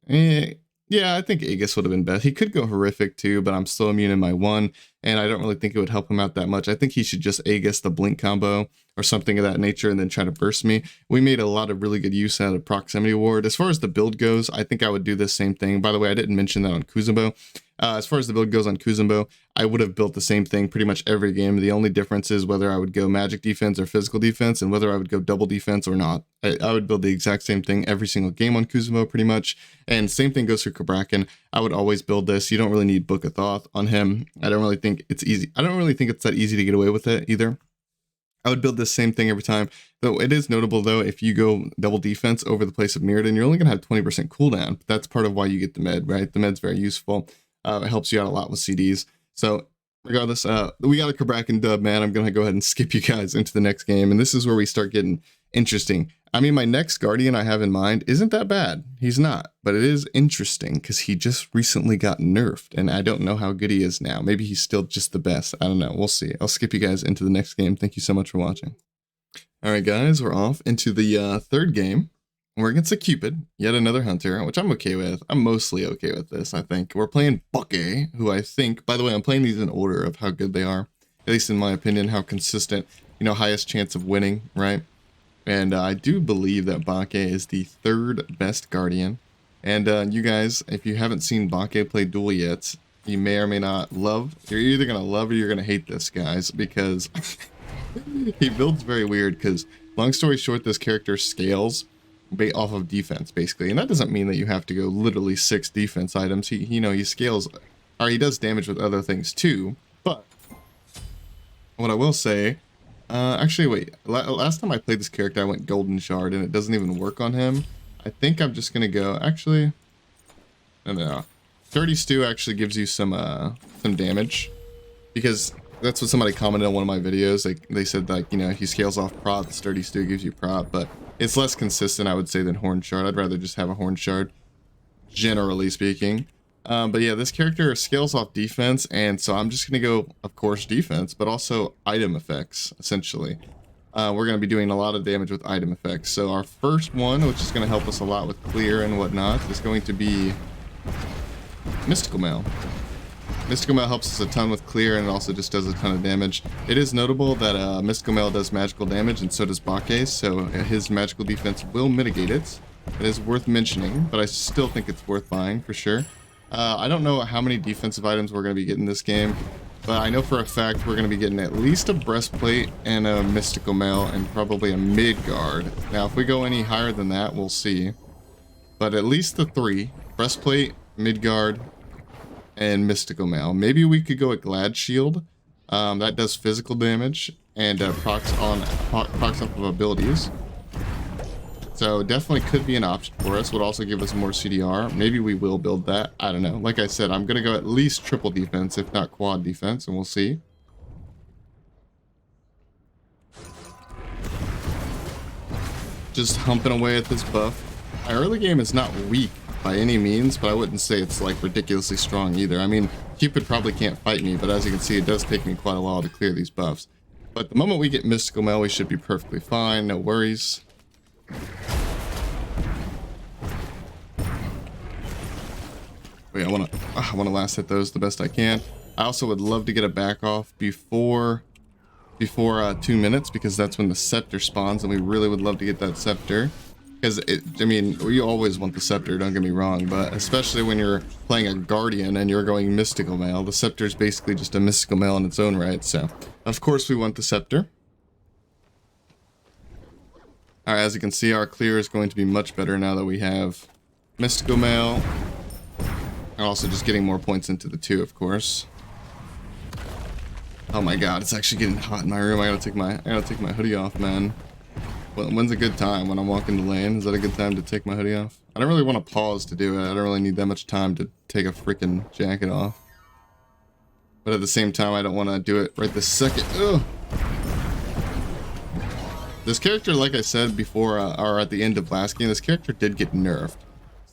yeah, I think Aegis would have been best. He could go Horrific too, but I'm still immune in my 1, and I don't really think it would help him out that much. I think he should just Aegis the Blink combo or something of that nature and then try to burst me. We made a lot of really good use out of Proximity Ward. As far as the build goes, I think I would do the same thing. By the way, I didn't mention that on Kuzenbo. As far as the build goes on Kuzenbo, I would have built the same thing pretty much every game. The only difference is whether I would go magic defense or physical defense, and whether I would go double defense or not. I would build the exact same thing every single game on Kuzenbo pretty much. And same thing goes for Cabrakan. I would always build this. You don't really need Book of Thoth on him. I don't really think it's easy. I don't really think it's that easy to get away with it either. I would build this same thing every time, though it is notable though, if you go double defense over the place of Mirrodin, you're only going to have 20% cooldown. That's part of why you get the med, right? The med's very useful. It helps you out a lot with CDs. So regardless, we got a Cabrakan dub, man. I'm going to go ahead and skip you guys into the next game. And this is where we start getting interesting. I mean, my next Guardian I have in mind isn't that bad. He's not, but it is interesting because he just recently got nerfed and I don't know how good he is now. Maybe he's still just the best. I don't know. We'll see. I'll skip you guys into the next game. Thank you so much for watching. All right, guys, we're off into the third game. We're against a Cupid, yet another hunter, which I'm okay with. I'm mostly okay with this, I think. We're playing Bacchus, who I think, by the way, I'm playing these in order of how good they are. At least in my opinion, how consistent, you know, highest chance of winning, right? And I do believe that Bacchus is the third best Guardian. And you guys, if you haven't seen Bacchus play Duel yet, you may or may not love, you're either going to love or you're going to hate this, guys, because he builds very weird, because long story short, this character scales off of defense, basically. And that doesn't mean that you have to go literally 6 defense items. He scales, or he does damage with other things too. But what I will say, actually, wait, last time I played this character, I went Golden Shard, and it doesn't even work on him. I think I'm just going to go, actually, no. Dirty Stew actually gives you some damage, because that's what somebody commented on one of my videos. Like, they said, like, you know, he scales off prot, Dirty Stew gives you prot, but it's less consistent, I would say, than Horn Shard. I'd rather just have a Horn Shard, generally speaking. But yeah, this character scales off defense, and so I'm just going to go, of course, defense, but also item effects, essentially. We're going to be doing a lot of damage with item effects. So our first one, which is going to help us a lot with clear and whatnot, is going to be Mystical Mail. Mystical Mail helps us a ton with clear, and it also just does a ton of damage. It is notable that Mystical Mail does magical damage, and so does Bacchus, so his magical defense will mitigate it. It is worth mentioning, but I still think it's worth buying for sure. I don't know how many defensive items we're going to be getting this game. But I know for a fact we're going to be getting at least a breastplate and a mystical mail and probably a Midgard. Now, if we go any higher than that, we'll see. But at least the 3. Breastplate, Midgard, and mystical mail. Maybe we could go a Glad Shield. That does physical damage and procs off of abilities. So definitely could be an option for us. Would also give us more CDR. Maybe we will build that. I don't know. Like I said, I'm going to go at least triple defense, if not quad defense, and we'll see. Just humping away at this buff. My early game is not weak by any means, but I wouldn't say it's like ridiculously strong either. I mean, Cupid probably can't fight me, but as you can see, it does take me quite a while to clear these buffs. But the moment we get mystical mail, we should be perfectly fine. No worries. Wait, I want to last hit those the best I can. I also would love to get a back off before 2 minutes, because that's when the scepter spawns, and we really would love to get that scepter. Because I mean, we always want the scepter, don't get me wrong, but especially when you're playing a guardian and you're going mystical mail, the scepter is basically just a mystical mail in its own right. So, of course, we want the scepter. All right, as you can see, our clear is going to be much better now that we have mystical mail, and also just getting more points into the 2, of course. Oh my God, it's actually getting hot in my room. I gotta take my hoodie off, man. When's a good time? When I'm walking the lane? Is that a good time to take my hoodie off? I don't really want to pause to do it. I don't really need that much time to take a freaking jacket off. But at the same time, I don't want to do it right this second. Ugh. This character, like I said before, or at the end of last game, this character did get nerfed.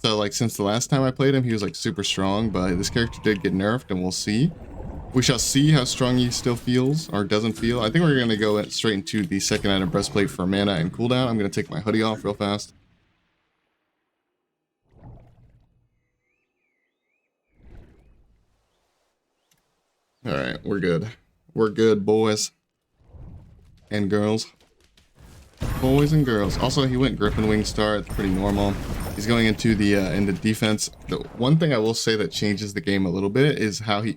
So, like, since the last time I played him, he was, like, super strong, but this character did get nerfed, and we'll see. We shall see how strong he still feels, or doesn't feel. I think we're going to go straight into the second item breastplate for mana and cooldown. I'm going to take my hoodie off real fast. Alright, we're good. We're good, boys. And girls. Boys and girls. Also, he went Griffin Wing Star. It's pretty normal. He's going into the defense. The one thing I will say that changes the game a little bit is how he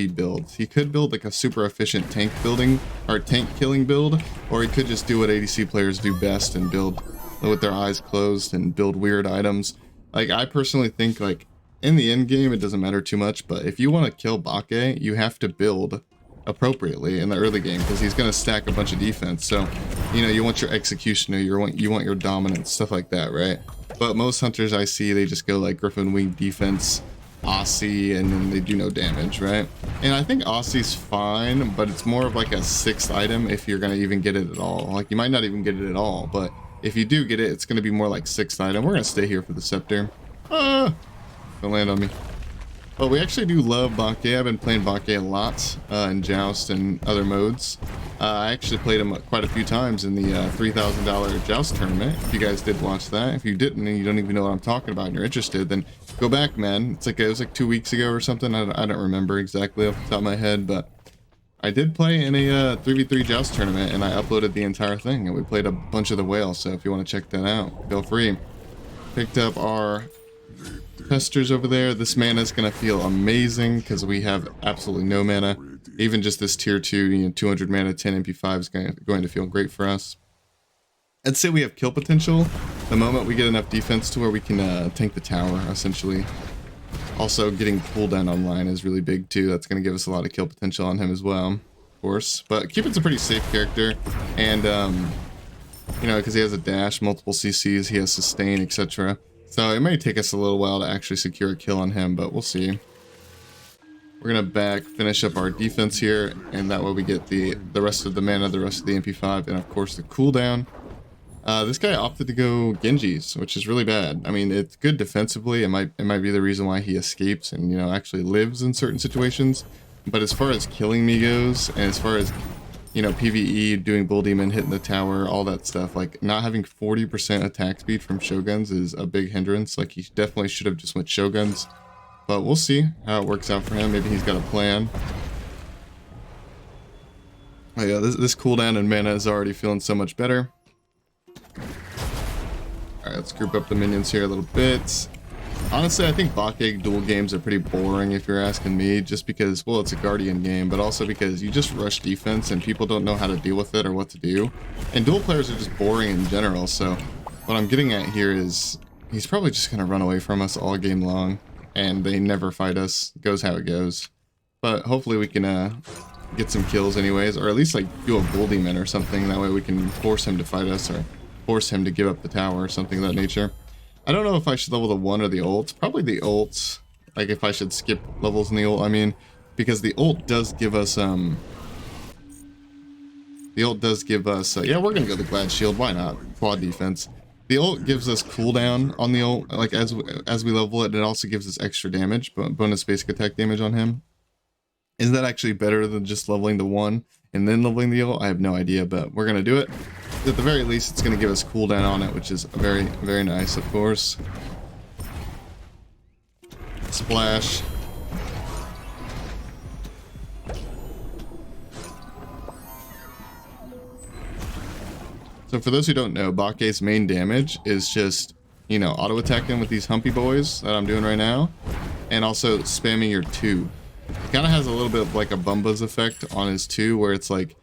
builds. He could build like a super efficient tank building or tank killing build, or he could just do what ADC players do best and build with their eyes closed and build weird items. Like, I personally think, like, in the end game it doesn't matter too much, but if you want to kill Bacchus, you have to build appropriately in the early game, because he's going to stack a bunch of defense. So, you know, you want your executioner, you want your dominance, stuff like that, right? But most hunters I see, they just go like Griffin Wing defense, Aussie, and then they do no damage, right? And I think Aussie's fine, but it's more of like a 6th item if you're going to even get it at all. Like, you might not even get it at all, but if you do get it, it's going to be more like 6th item. We're going to stay here for the scepter. Don't land on me. But we actually do love Bacchus. I've been playing Bacchus a lot in Joust and other modes. I actually played him quite a few times in the $3,000 Joust tournament. If you guys did watch that. If you didn't and you don't even know what I'm talking about and you're interested, then go back, man. It's like, it was like 2 weeks ago or something. I don't remember exactly off the top of my head, but I did play in a 3v3 Joust tournament, and I uploaded the entire thing, and we played a bunch of the whales. So if you want to check that out, feel free. Picked up our Pesters over there. This mana is going to feel amazing because we have absolutely no mana. Even just this tier 2, you know, 200 mana, 10 MP5 is going to feel great for us. I'd say we have kill potential the moment we get enough defense to where we can tank the tower, essentially. Also, getting cooldown online is really big too. That's going to give us a lot of kill potential on him as well, of course. But Cupid's a pretty safe character, and you know, because he has a dash, multiple CCs, he has sustain, etc. So it may take us a little while to actually secure a kill on him, but we'll see. We're going to finish up our defense here, and that way we get the rest of the mana, the rest of the MP5, and of course the cooldown. This guy opted to go Genji's, which is really bad. I mean, it's good defensively. It might be the reason why he escapes and, you know, actually lives in certain situations. But as far as killing me goes, and as far as, you know, PvE, doing Bull Demon, hitting the tower, all that stuff, like, not having 40% attack speed from Shoguns is a big hindrance. Like, he definitely should have just went Shoguns. But we'll see how it works out for him. Maybe he's got a plan. Oh yeah, this cooldown and mana is already feeling so much better. Alright, let's group up the minions here a little bit. Honestly, I think Bacchus duel games are pretty boring if you're asking me, just because, well, it's a Guardian game, but also because you just rush defense and people don't know how to deal with it or what to do. And duel players are just boring in general, so what I'm getting at here is he's probably just going to run away from us all game long, and they never fight us. It goes how it goes. But hopefully we can get some kills anyways, or at least like do a bull demon or something. That way we can force him to fight us or force him to give up the tower or something of that nature. I don't know if I should level the 1 or the ults. Probably the ults. Like if I should skip levels in the ult, I mean, because the ult does give us yeah, we're gonna go the Glad Shield. Why not? Quad defense. The ult gives us cooldown on the ult, like as we level it. It also gives us extra damage, but bonus basic attack damage on him. Is that actually better than just leveling the 1 and then leveling the ult? I have no idea, but we're gonna do it. At the very least, it's going to give us cooldown on it, which is very, very nice, of course. Splash. So for those who don't know, Bacchus' main damage is just, you know, auto-attacking with these humpy boys that I'm doing right now, and also spamming your 2. It kind of has a little bit of like a Bumba's effect on his 2, where it's like,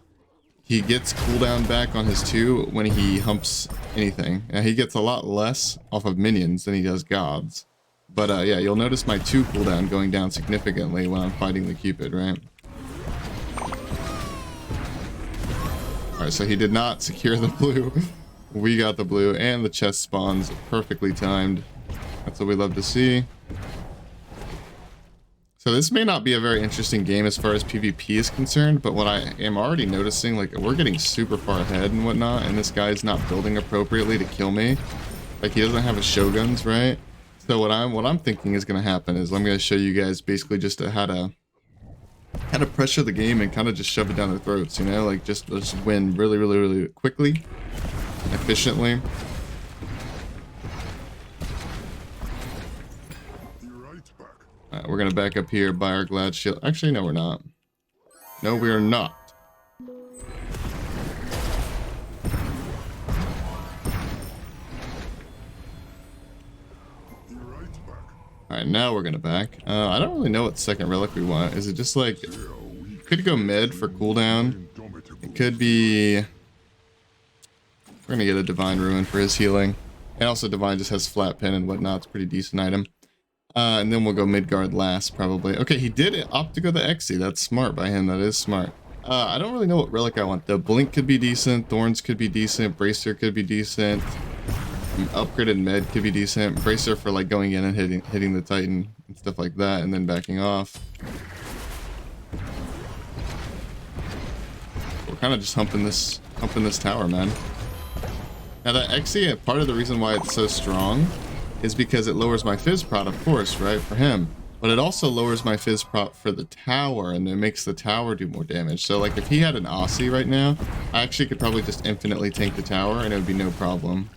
he gets cooldown back on his 2 when he humps anything. Now, he gets a lot less off of minions than he does gods. But yeah, you'll notice my 2 cooldown going down significantly when I'm fighting the Cupid, right? Alright, so he did not secure the blue. We got the blue, and the chest spawns perfectly timed. That's what we love to see. So this may not be a very interesting game as far as PvP is concerned, but what I am already noticing, like, we're getting super far ahead and whatnot, and this guy's not building appropriately to kill me. Like, he doesn't have his shoguns, right? So what I'm thinking is going to happen is I'm going to show you guys basically just how to pressure the game and kind of just shove it down their throats, you know? Like, just win really, really, really quickly, efficiently. Alright, we're gonna back up here by our Glad Shield. Actually, no, we're not. No, we are not. Alright, now we're gonna back. I don't really know what second relic we want. Is it just like... Could go mid for cooldown. It could be... We're gonna get a Divine Ruin for his healing. And also Divine just has flat pin and whatnot. It's a pretty decent item. And then we'll go Midgard last, probably. Okay, he did opt to go the Xe. That's smart by him. That is smart. I don't really know what relic I want, though. Blink could be decent. Thorns could be decent. Bracer could be decent. Upgraded Med could be decent. Bracer for, like, going in and hitting the Titan and stuff like that, and then backing off. We're kind of just humping this tower, man. Now, that Xe, part of the reason why it's so strong is because it lowers my Fizz prot, of course, right, for him. But it also lowers my Fizz prot for the tower, and it makes the tower do more damage. So, like, if he had an Aussie right now, I actually could probably just infinitely tank the tower, and it would be no problem.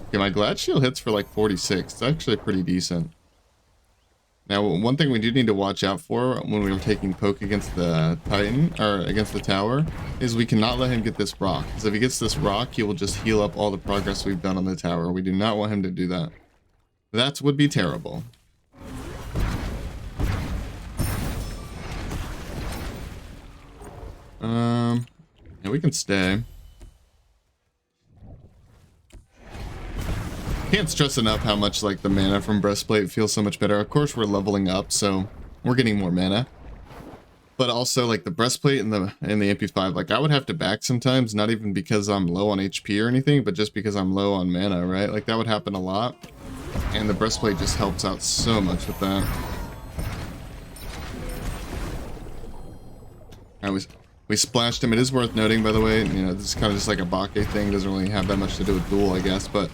Okay, my Glad Shield hits for, like, 46. It's actually pretty decent. Now, one thing we do need to watch out for when we are taking poke against the Titan, or against the tower, is we cannot let him get this rock. Because if he gets this rock, he will just heal up all the progress we've done on the tower. We do not want him to do that. That would be terrible. Yeah, we can stay. Can't stress enough how much, like, the mana from Breastplate feels so much better. Of course, we're leveling up, so we're getting more mana. But also, like, the Breastplate and the MP5, like, I would have to back sometimes, not even because I'm low on HP or anything, but just because I'm low on mana, right? Like, that would happen a lot. And the Breastplate just helps out so much with that. Alright, we splashed him. It is worth noting, by the way, you know, this is kind of just like a Bacchus thing. It doesn't really have that much to do with Duel, I guess, but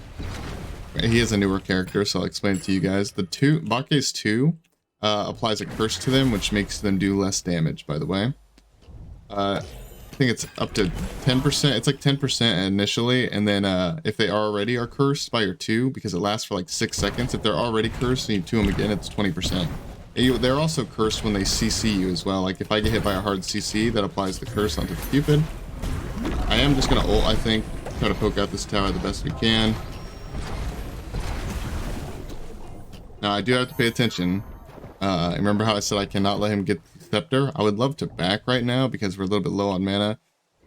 he is a newer character, so I'll explain it to you guys. The Bacchus 2 applies a curse to them, which makes them do less damage, by the way. I think it's up to 10%. It's like 10% initially, and then if they already are cursed by your 2, because it lasts for like 6 seconds, if they're already cursed and you 2 them again, it's 20%. They're also cursed when they CC you as well. Like if I get hit by a hard CC, that applies the curse onto the Cupid. I am just gonna ult, I think. Try to poke out this tower the best we can. Now, I do have to pay attention. Remember how I said I cannot let him get the Scepter? I would love to back right now because we're a little bit low on mana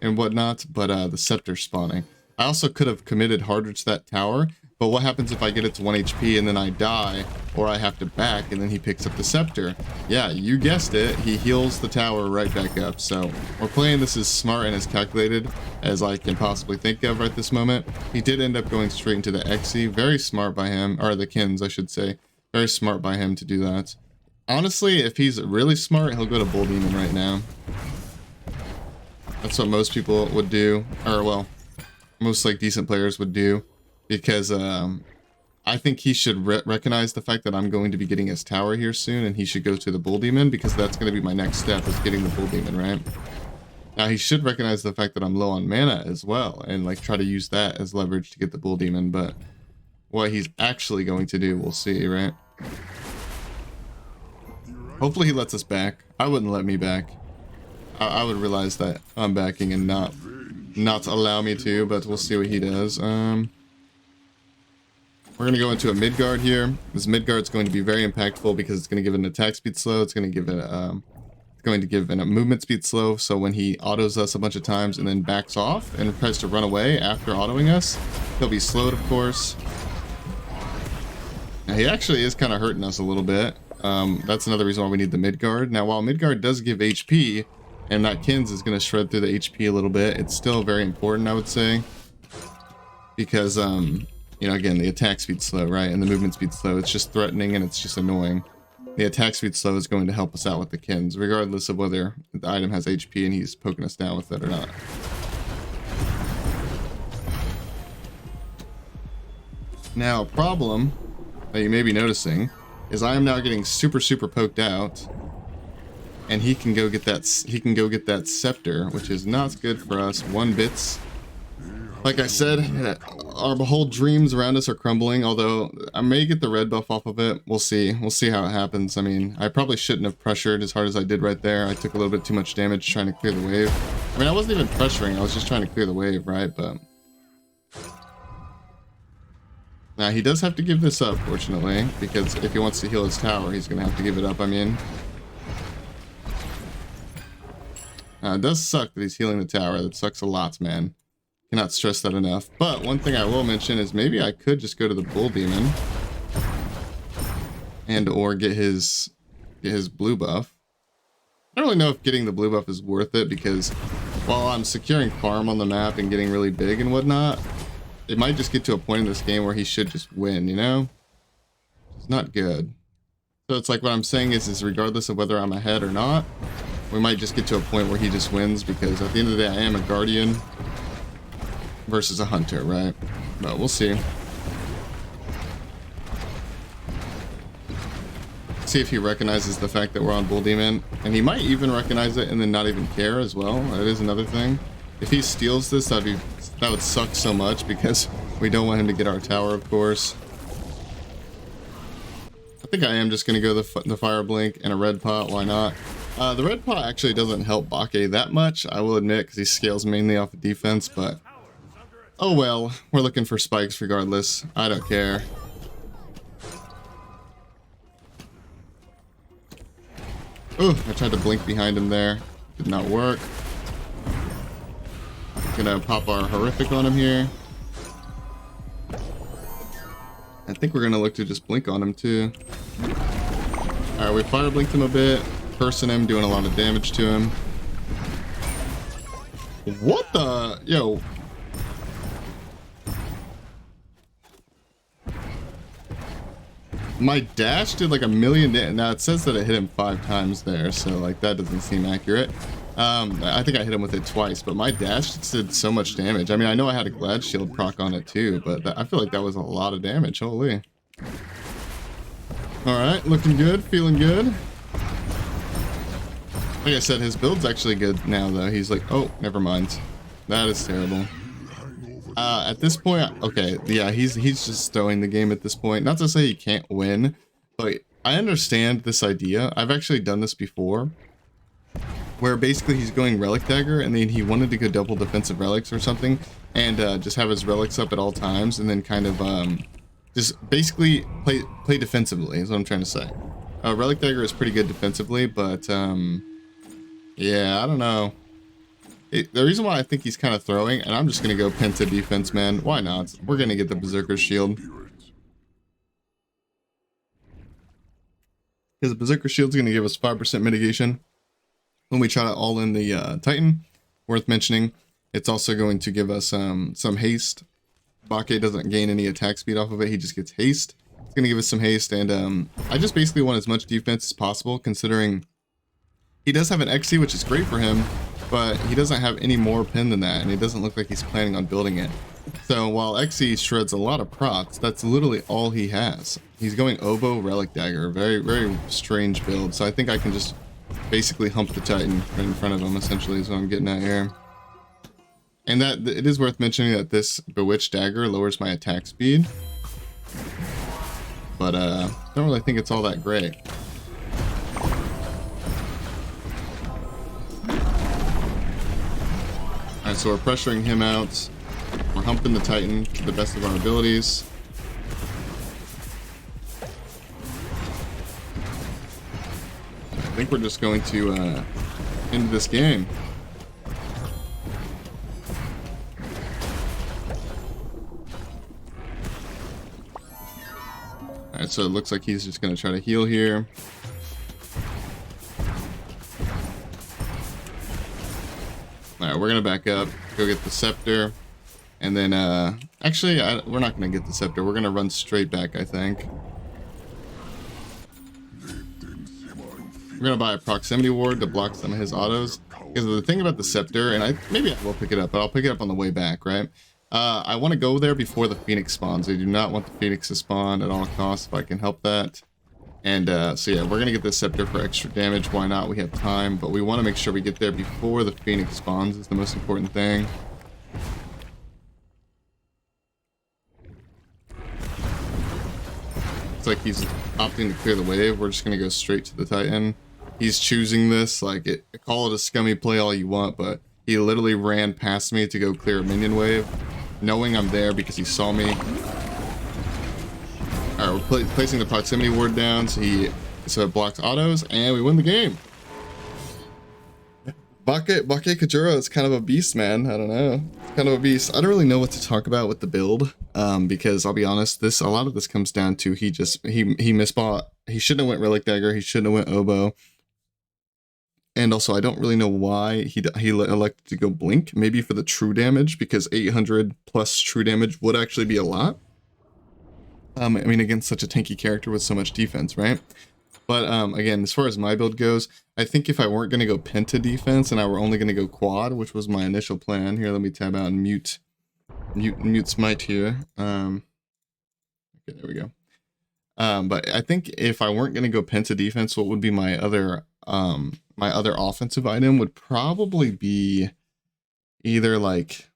and whatnot, but the Scepter's spawning. I also could have committed harder to that tower, but what happens if I get it to 1 HP and then I die, or I have to back and then he picks up the Scepter? Yeah, you guessed it, he heals the tower right back up. So we're playing this as smart and as calculated as I can possibly think of right this moment. He did end up going straight into the Xe. Very smart by him, or the Kins, I should say. Very smart by him to do that. Honestly, if he's really smart, he'll go to Bull Demon right now. That's what most people would do, or well, most like decent players would do, because I think he should recognize the fact that I'm going to be getting his tower here soon, and he should go to the Bull Demon, because that's going to be my next step, is getting the Bull Demon, right? Now he should recognize the fact that I'm low on mana as well, and like try to use that as leverage to get the Bull Demon, but what he's actually going to do, we'll see, right? Hopefully he lets us back. I wouldn't let me back. I would realize that I'm backing and not allow me to, but we'll see what he does. We're going to go into a mid guard here. This mid guard is going to be very impactful because it's going to give it an attack speed slow. It's going to give it a movement speed slow. So when he autos us a bunch of times and then backs off and tries to run away after autoing us, he'll be slowed, of course. Now, he actually is kind of hurting us a little bit. That's another reason why we need the mid guard. Now, while mid guard does give HP, and that Kins is going to shred through the HP a little bit, it's still very important, I would say, because you know, again, the attack speed slow, right, and the movement speed slow. It's just threatening and it's just annoying. The attack speed slow is going to help us out with the Kins, regardless of whether the item has HP and he's poking us down with it or not. Now, a problem that you may be noticing is I am now getting super poked out, and he can go get that Scepter, which is not good for us one bit. Like I said, our whole dreams around us are crumbling, although I may get the red buff off of it. We'll see how it happens. I mean, I probably shouldn't have pressured as hard as I did right there. I took a little bit too much damage trying to clear the wave. I mean, I wasn't even pressuring, I was just trying to clear the wave, right? But now, he does have to give this up, fortunately, because if he wants to heal his tower, he's going to have to give it up, I mean. It does suck that he's healing the tower. That sucks a lot, man. Cannot stress that enough. But one thing I will mention is maybe I could just go to the Bull Demon and or get his blue buff. I don't really know if getting the blue buff is worth it, because while I'm securing farm on the map and getting really big and whatnot, it might just get to a point in this game where he should just win, you know? It's not good. So it's like what I'm saying is regardless of whether I'm ahead or not, we might just get to a point where he just wins, because at the end of the day, I am a Guardian versus a Hunter, right? But we'll see. See if he recognizes the fact that we're on Bull Demon. And he might even recognize it and then not even care as well. That is another thing. If he steals this, that would suck so much, because we don't want him to get our tower, of course. I think I am just going to go the Fire Blink and a Red Pot. Why not? The Red Pot actually doesn't help Bacchus that much, I will admit, because he scales mainly off of defense, but oh well, we're looking for spikes regardless. I don't care. Oh, I tried to blink behind him there. Did not work. Gonna pop our horrific on him here. I think we're gonna look to just blink on him too. Alright, we fire blinked him a bit, cursing him, doing a lot of damage to him. What the? Yo. My dash did like 1,000,000 damage. Now it says that it hit him 5 times there, so like that doesn't seem accurate. I think I hit him with it twice, but my dash did so much damage. I mean, I know I had a Glad Shield proc on it too, but I feel like that was a lot of damage. Holy. Alright, looking good, feeling good. Like I said, his build's actually good now, though. He's like, oh, never mind. That is terrible. At this point, okay, yeah, he's just throwing the game at this point. Not to say he can't win, but I understand this idea. I've actually done this before. where basically he's going Relic Dagger, and then he wanted to go double defensive relics or something, and just have his relics up at all times, and then kind of just basically play defensively is what I'm trying to say. Relic Dagger is pretty good defensively, but yeah, I don't know. The reason why I think he's kind of throwing, and I'm just going to go Penta defense, man. Why not? We're going to get the Berserker's Shield. Because the Berserker Shield's going to give us 5% mitigation when we try to all in the Titan. Worth mentioning, it's also going to give us some haste. Bacchus doesn't gain any attack speed off of it, he just gets haste. It's going to give us some haste, and I just basically want as much defense as possible, considering he does have an XC, which is great for him, but he doesn't have any more pin than that, and it doesn't look like he's planning on building it. So while XE shreds a lot of procs, that's literally all he has. He's going Oboe Relic Dagger, very, very strange build. So I think I can just basically hump the Titan right in front of him, essentially, is what I'm getting at here. And that it is worth mentioning that this Bewitched Dagger lowers my attack speed. But don't really think it's all that great. Alright, so we're pressuring him out. We're humping the Titan to the best of our abilities. I think we're just going to end this game. Alright, so it looks like he's just going to try to heal here. Alright, we're going to back up, go get the Scepter. And then, actually, we're not going to get the Scepter. We're going to run straight back, I think. We're going to buy a Proximity Ward to block some of his autos. Because the thing about the Scepter, and maybe I will pick it up, but I'll pick it up on the way back, right? I want to go there before the Phoenix spawns. I do not want the Phoenix to spawn at all costs if I can help that. And, so yeah, we're going to get the Scepter for extra damage. Why not? We have time, but we want to make sure we get there before the Phoenix spawns is the most important thing. It's like he's opting to clear the wave. We're just going to go straight to the Titan. He's choosing this. Like, call it a scummy play all you want, but he literally ran past me to go clear a minion wave, knowing I'm there because he saw me. Alright, we're placing the Proximity Ward down so it blocks autos, and we win the game. Bacchus Kajura is kind of a beast, man. I don't know. It's kind of a beast. I don't really know what to talk about with the build, because I'll be honest, a lot of this comes down to he misbought. He shouldn't have went Relic Dagger. He shouldn't have went Oboe. And also, I don't really know why he elected to go Blink. Maybe for the true damage, because 800 plus true damage would actually be a lot. I mean, against such a tanky character with so much defense, right? But again, as far as my build goes, I think if I weren't going to go Penta defense and I were only going to go Quad, which was my initial plan. Here, let me tab out and mute Smite here. Okay, there we go. But I think if I weren't going to go Penta defense, what would be my other offensive item would probably be either like,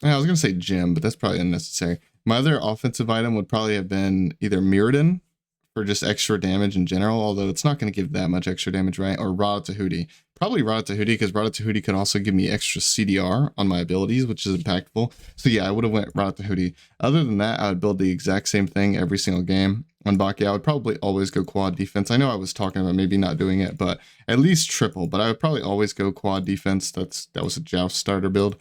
I was going to say Gem, but that's probably unnecessary. My other offensive item would probably have been either Mirrodin for just extra damage in general, although it's not going to give that much extra damage, right? Or Ratatouille. Probably Ratatouille, because Ratatouille could also give me extra CDR on my abilities, which is impactful. So yeah, I would have went Ratatouille. Other than that, I would build the exact same thing every single game. On Bacchus, I would probably always go quad defense. I know I was talking about maybe not doing it, but at least triple. But I would probably always go quad defense. That was a Joust starter build.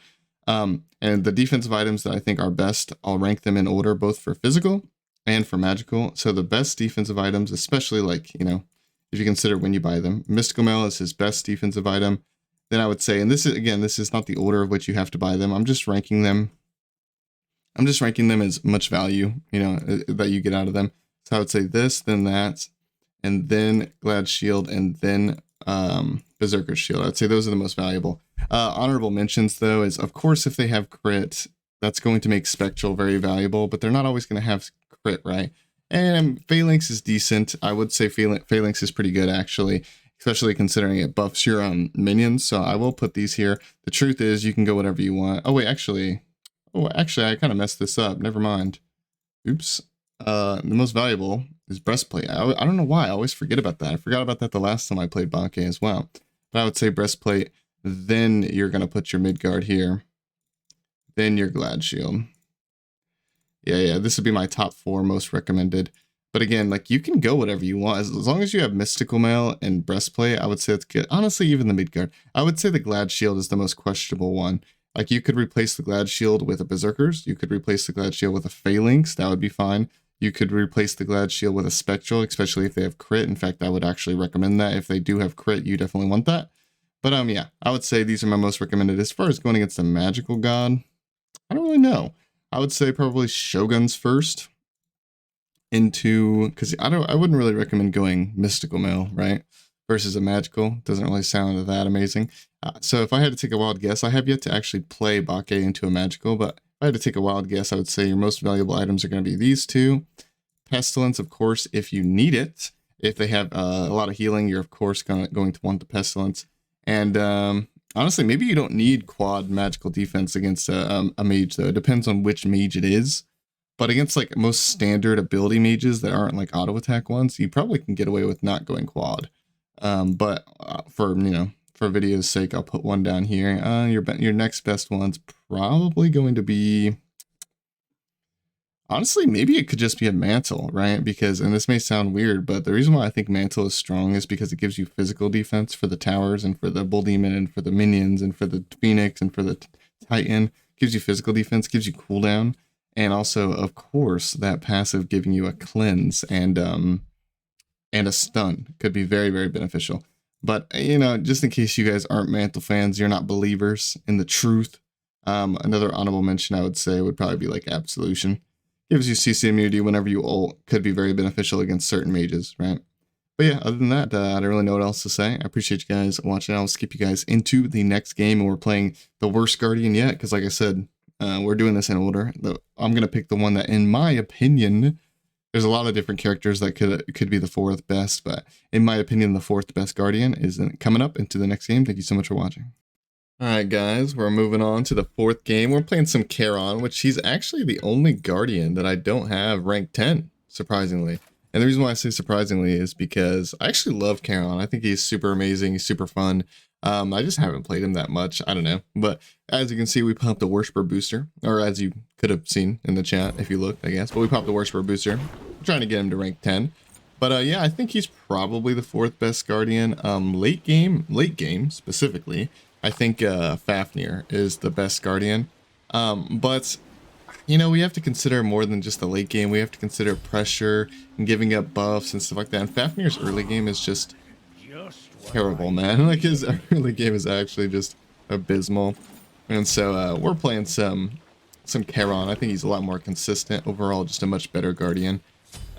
And the defensive items that I think are best, I'll rank them in order, both for physical and for magical. So the best defensive items, especially like, you know, if you consider when you buy them, Mystical Mail is his best defensive item. Then I would say, and this is, again, this is not the order of which you have to buy them. I'm just ranking them as much value, you know, that you get out of them. So I would say this, then that, and then Glad Shield, and then Berserker's Shield. I'd say those are the most valuable. Honorable mentions, though, is, of course, if they have crit, that's going to make Spectral very valuable, but they're not always going to have crit, right? And Phalanx is decent. I would say Phalanx is pretty good, actually, especially considering it buffs your minions. So I will put these here. The truth is, you can go whatever you want. Oh, wait, actually, I kind of messed this up. Never mind. Oops. The most valuable is Breastplate. I don't know why. I always forget about that. I forgot about that the last time I played Bacchus as well. But I would say breastplate, then you're going to put your mid guard here. Then your glad shield. Yeah, this would be my top 4 most recommended. But again, like, you can go whatever you want. As long as you have mystical mail and breastplate, I would say it's good. Honestly, even the mid guard. I would say the glad shield is the most questionable one. Like, you could replace the glad shield with a berserkers. You could replace the glad shield with a phalanx. That would be fine. You could replace the glad shield with a spectral, especially if they have crit. In fact, I would actually recommend that. If they do have crit, you definitely want that. But yeah, I would say these are my most recommended. As far as going against a magical god, I don't really know. I would say probably Shoguns first. Because I wouldn't really recommend going mystical mail, right? Versus a magical. Doesn't really sound that amazing. So if I had to take a wild guess, I have yet to actually play Bacchus into a magical, but if I had to take a wild guess, I would say your most valuable items are going to be these 2. Pestilence, of course, if you need it. If they have a lot of healing, you're of course going to want the Pestilence. And honestly, maybe you don't need quad magical defense against a mage, though. It depends on which mage it is. But against like most standard ability mages that aren't like auto attack ones, you probably can get away with not going quad. But for video's sake, I'll put one down here. Your next best one's probably going to be, honestly, maybe it could just be a mantle, right? Because, and this may sound weird, but the reason why I think mantle is strong is because it gives you physical defense for the towers and for the bull demon and for the minions and for the phoenix and for the titan. It gives you physical defense, gives you cooldown. And also, of course, that passive giving you a cleanse and a stun could be very, very beneficial. But, just in case you guys aren't Mantle fans, you're not believers in the truth, another honorable mention I would say would probably be like Absolution. Gives you CC immunity whenever you ult, could be very beneficial against certain mages, right? But yeah, other than that, I don't really know what else to say. I appreciate you guys watching. I'll skip you guys into the next game, and we're playing the worst Guardian yet, because like I said, we're doing this in order. I'm going to pick the one that, in my opinion, there's a lot of different characters that could be the 4th best, but in my opinion, the 4th best Guardian is coming up into the next game. Thank you so much for watching. Alright guys, we're moving on to the 4th game. We're playing some Charon, which he's actually the only Guardian that I don't have rank 10, surprisingly. And the reason why I say surprisingly is because I actually love Charon. I think he's super amazing, he's super fun. I just haven't played him that much. I don't know. But as you can see, we popped the Worshiper booster. Or as you could have seen in the chat if you looked, I guess. But we popped the Worshiper booster. I'm trying to get him to rank 10. But yeah, I think he's probably the 4th best Guardian. Late game specifically, I think Fafnir is the best Guardian. But we have to consider more than just the late game. We have to consider pressure and giving up buffs and stuff like that. And Fafnir's early game is just terrible, man. Like, his early game is actually just abysmal. And so we're playing some Charon. I think he's a lot more consistent overall, just a much better Guardian.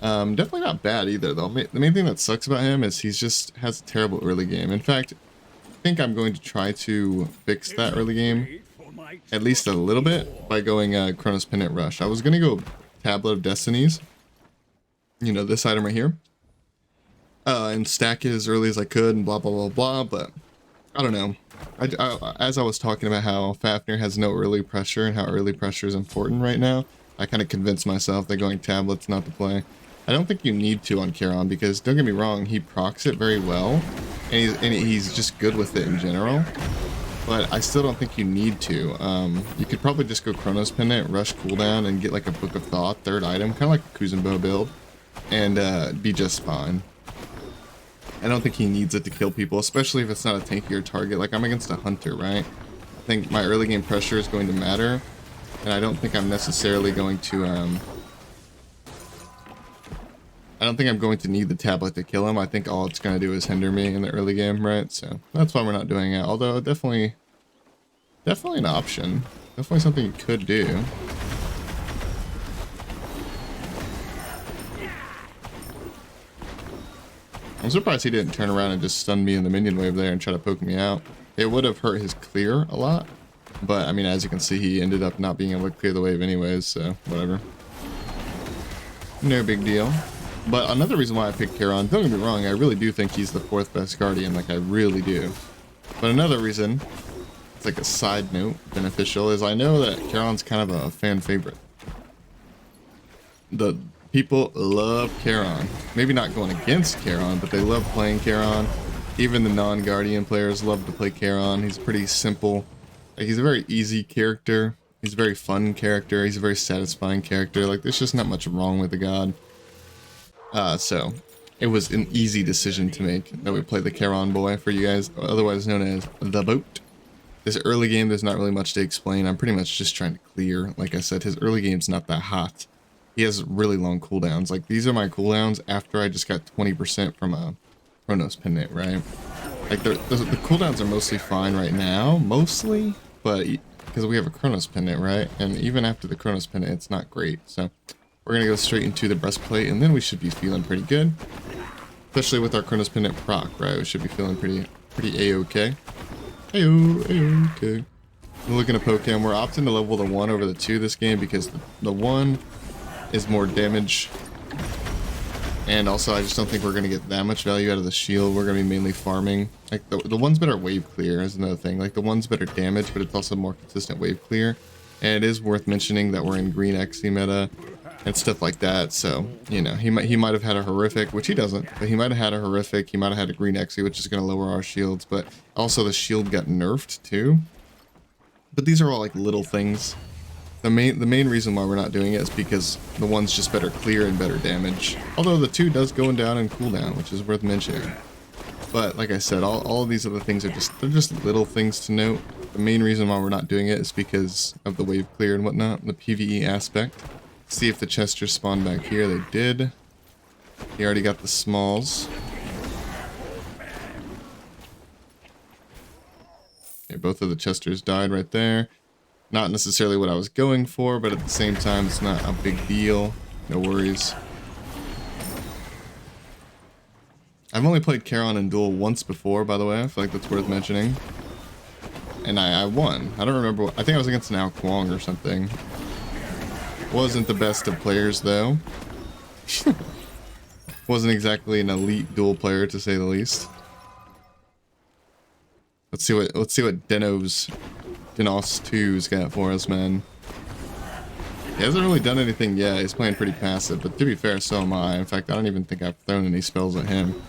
Definitely not bad either, though. The main thing that sucks about him is he's just has a terrible early game. In fact, I think I'm going to try to fix that early game at least a little bit by going Chronos Pendant Rush. I was going to go Tablet of Destinies, this item right here, and stack it as early as I could and blah, blah, blah, blah, but I don't know. As I was talking about how Fafnir has no early pressure and how early pressure is important right now, I kind of convinced myself that going Tablet's not the play. I don't think you need to on Charon because, don't get me wrong, he procs it very well, and he's just good with it in general. But I still don't think you need to. You could probably just go Chronos Pendant, rush cooldown, and get like a Book of Thought, 3rd item, kind of like a Kuzenbo build, and be just fine. I don't think he needs it to kill people, especially if it's not a tankier target. Like, I'm against a hunter, right? I think my early game pressure is going to matter, and I don't think I'm necessarily going to, I don't think I'm going to need the tablet to kill him. I think all it's going to do is hinder me in the early game, right? So that's why we're not doing it. Although definitely an option. Definitely something you could do. I'm surprised he didn't turn around and just stun me in the minion wave there and try to poke me out. It would have hurt his clear a lot. But, I mean, as you can see, he ended up not being able to clear the wave anyways, so whatever. No big deal. But another reason why I picked Charon, don't get me wrong, I really do think he's the 4th best Guardian, like I really do. But another reason, it's like a side note, beneficial, is I know that Charon's kind of a fan favorite. The people love Charon. Maybe not going against Charon, but they love playing Charon. Even the non-Guardian players love to play Charon. He's pretty simple. Like, he's a very easy character. He's a very fun character. He's a very satisfying character. Like, there's just not much wrong with the god. So it was an easy decision to make that we play the Charon boy for you guys, otherwise known as the boat. This early game, there's not really much to explain. I'm pretty much just trying to clear. Like I said, his early game's not that hot. He has really long cooldowns. Like, these are my cooldowns after I just got 20% from a Chronos Pendant, right? Like, the cooldowns are mostly fine right now, mostly, but because we have a Chronos Pendant, right? And even after the Chronos Pendant, it's not great. So we're gonna go straight into the breastplate, and then we should be feeling pretty good, especially with our Chronos Pendant proc, right? We should be feeling pretty a-okay. A-okay. Looking at Pokemon, we're opting to level the 1 over the 2 this game because the 1 is more damage. And also, I just don't think we're going to get that much value out of the shield. We're going to be mainly farming. Like, the one's better wave clear is another thing. Like, the one's better damage, but it's also more consistent wave clear. And it is worth mentioning that we're in green XC meta and stuff like that. So, you know, he might have had a horrific, which he doesn't, but he might have had a horrific. He might have had a green XC, which is going to lower our shields. But also, the shield got nerfed, too. But these are all, like, little things. The main reason why we're not doing it is because the one's just better clear and better damage. Although the 2 does go down in cooldown, which is worth mentioning. But like I said, all of these other things are just little things to note. The main reason why we're not doing it is because of the wave clear and whatnot, the PvE aspect. See if the chesters spawned back here. They did. He already got the smalls. Okay, both of the chesters died right there. Not necessarily what I was going for, but at the same time, it's not a big deal. No worries. I've only played Charon in Duel once before, by the way. I feel like that's worth mentioning. And I won. I don't remember. I think I was against an Ao Kuang or something. Wasn't the best of players, though. Wasn't exactly an elite Duel player, to say the least. Let's see what Denos 2's got for us, man. He hasn't really done anything yet. He's playing pretty passive, but to be fair, so am I. In fact, I don't even think I've thrown any spells at him.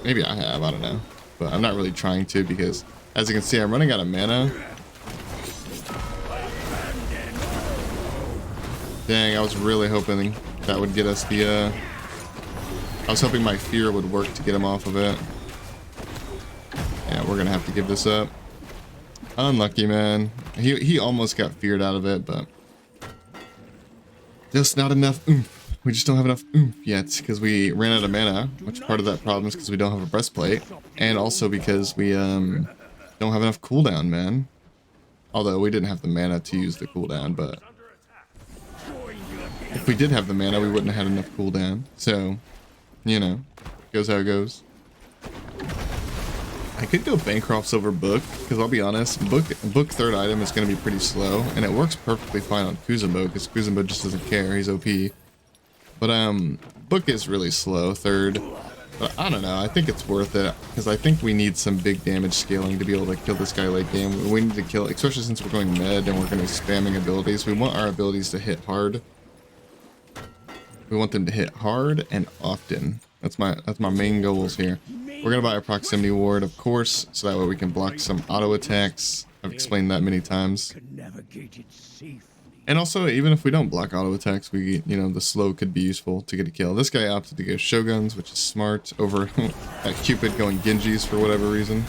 Maybe I have, I don't know. But I'm not really trying to because, as you can see, I'm running out of mana. Dang, I was really hoping that would get us the, I was hoping my fear would work to get him off of it. Yeah, we're gonna have to give this up. Unlucky, man. He almost got feared out of it, but just not enough oomph. We just don't have enough oomph yet because we ran out of mana, which part of that problem is because we don't have a breastplate, and also because we don't have enough cooldown, man. Although we didn't have the mana to use the cooldown, but if we did have the mana, we wouldn't have had enough cooldown. So, you know, goes how it goes. I could go Bancrofts over Book, because I'll be honest, Book third item is going to be pretty slow, and it works perfectly fine on Kuzenbo, because Kuzenbo just doesn't care, he's OP. But, Book is really slow, third. But I don't know, I think it's worth it, because I think we need some big damage scaling to be able to kill this guy late game. We need to kill, especially since we're going mid and we're going to be spamming abilities. We want our abilities to hit hard. We want them to hit hard and often. That's my main goals here. We're gonna buy a proximity ward, of course, so that way we can block some auto attacks. I've explained that many times. And also, even if we don't block auto attacks, we, you know, the slow could be useful to get a kill. This guy opted to go Shoguns, which is smart, over that Cupid going Genjis for whatever reason.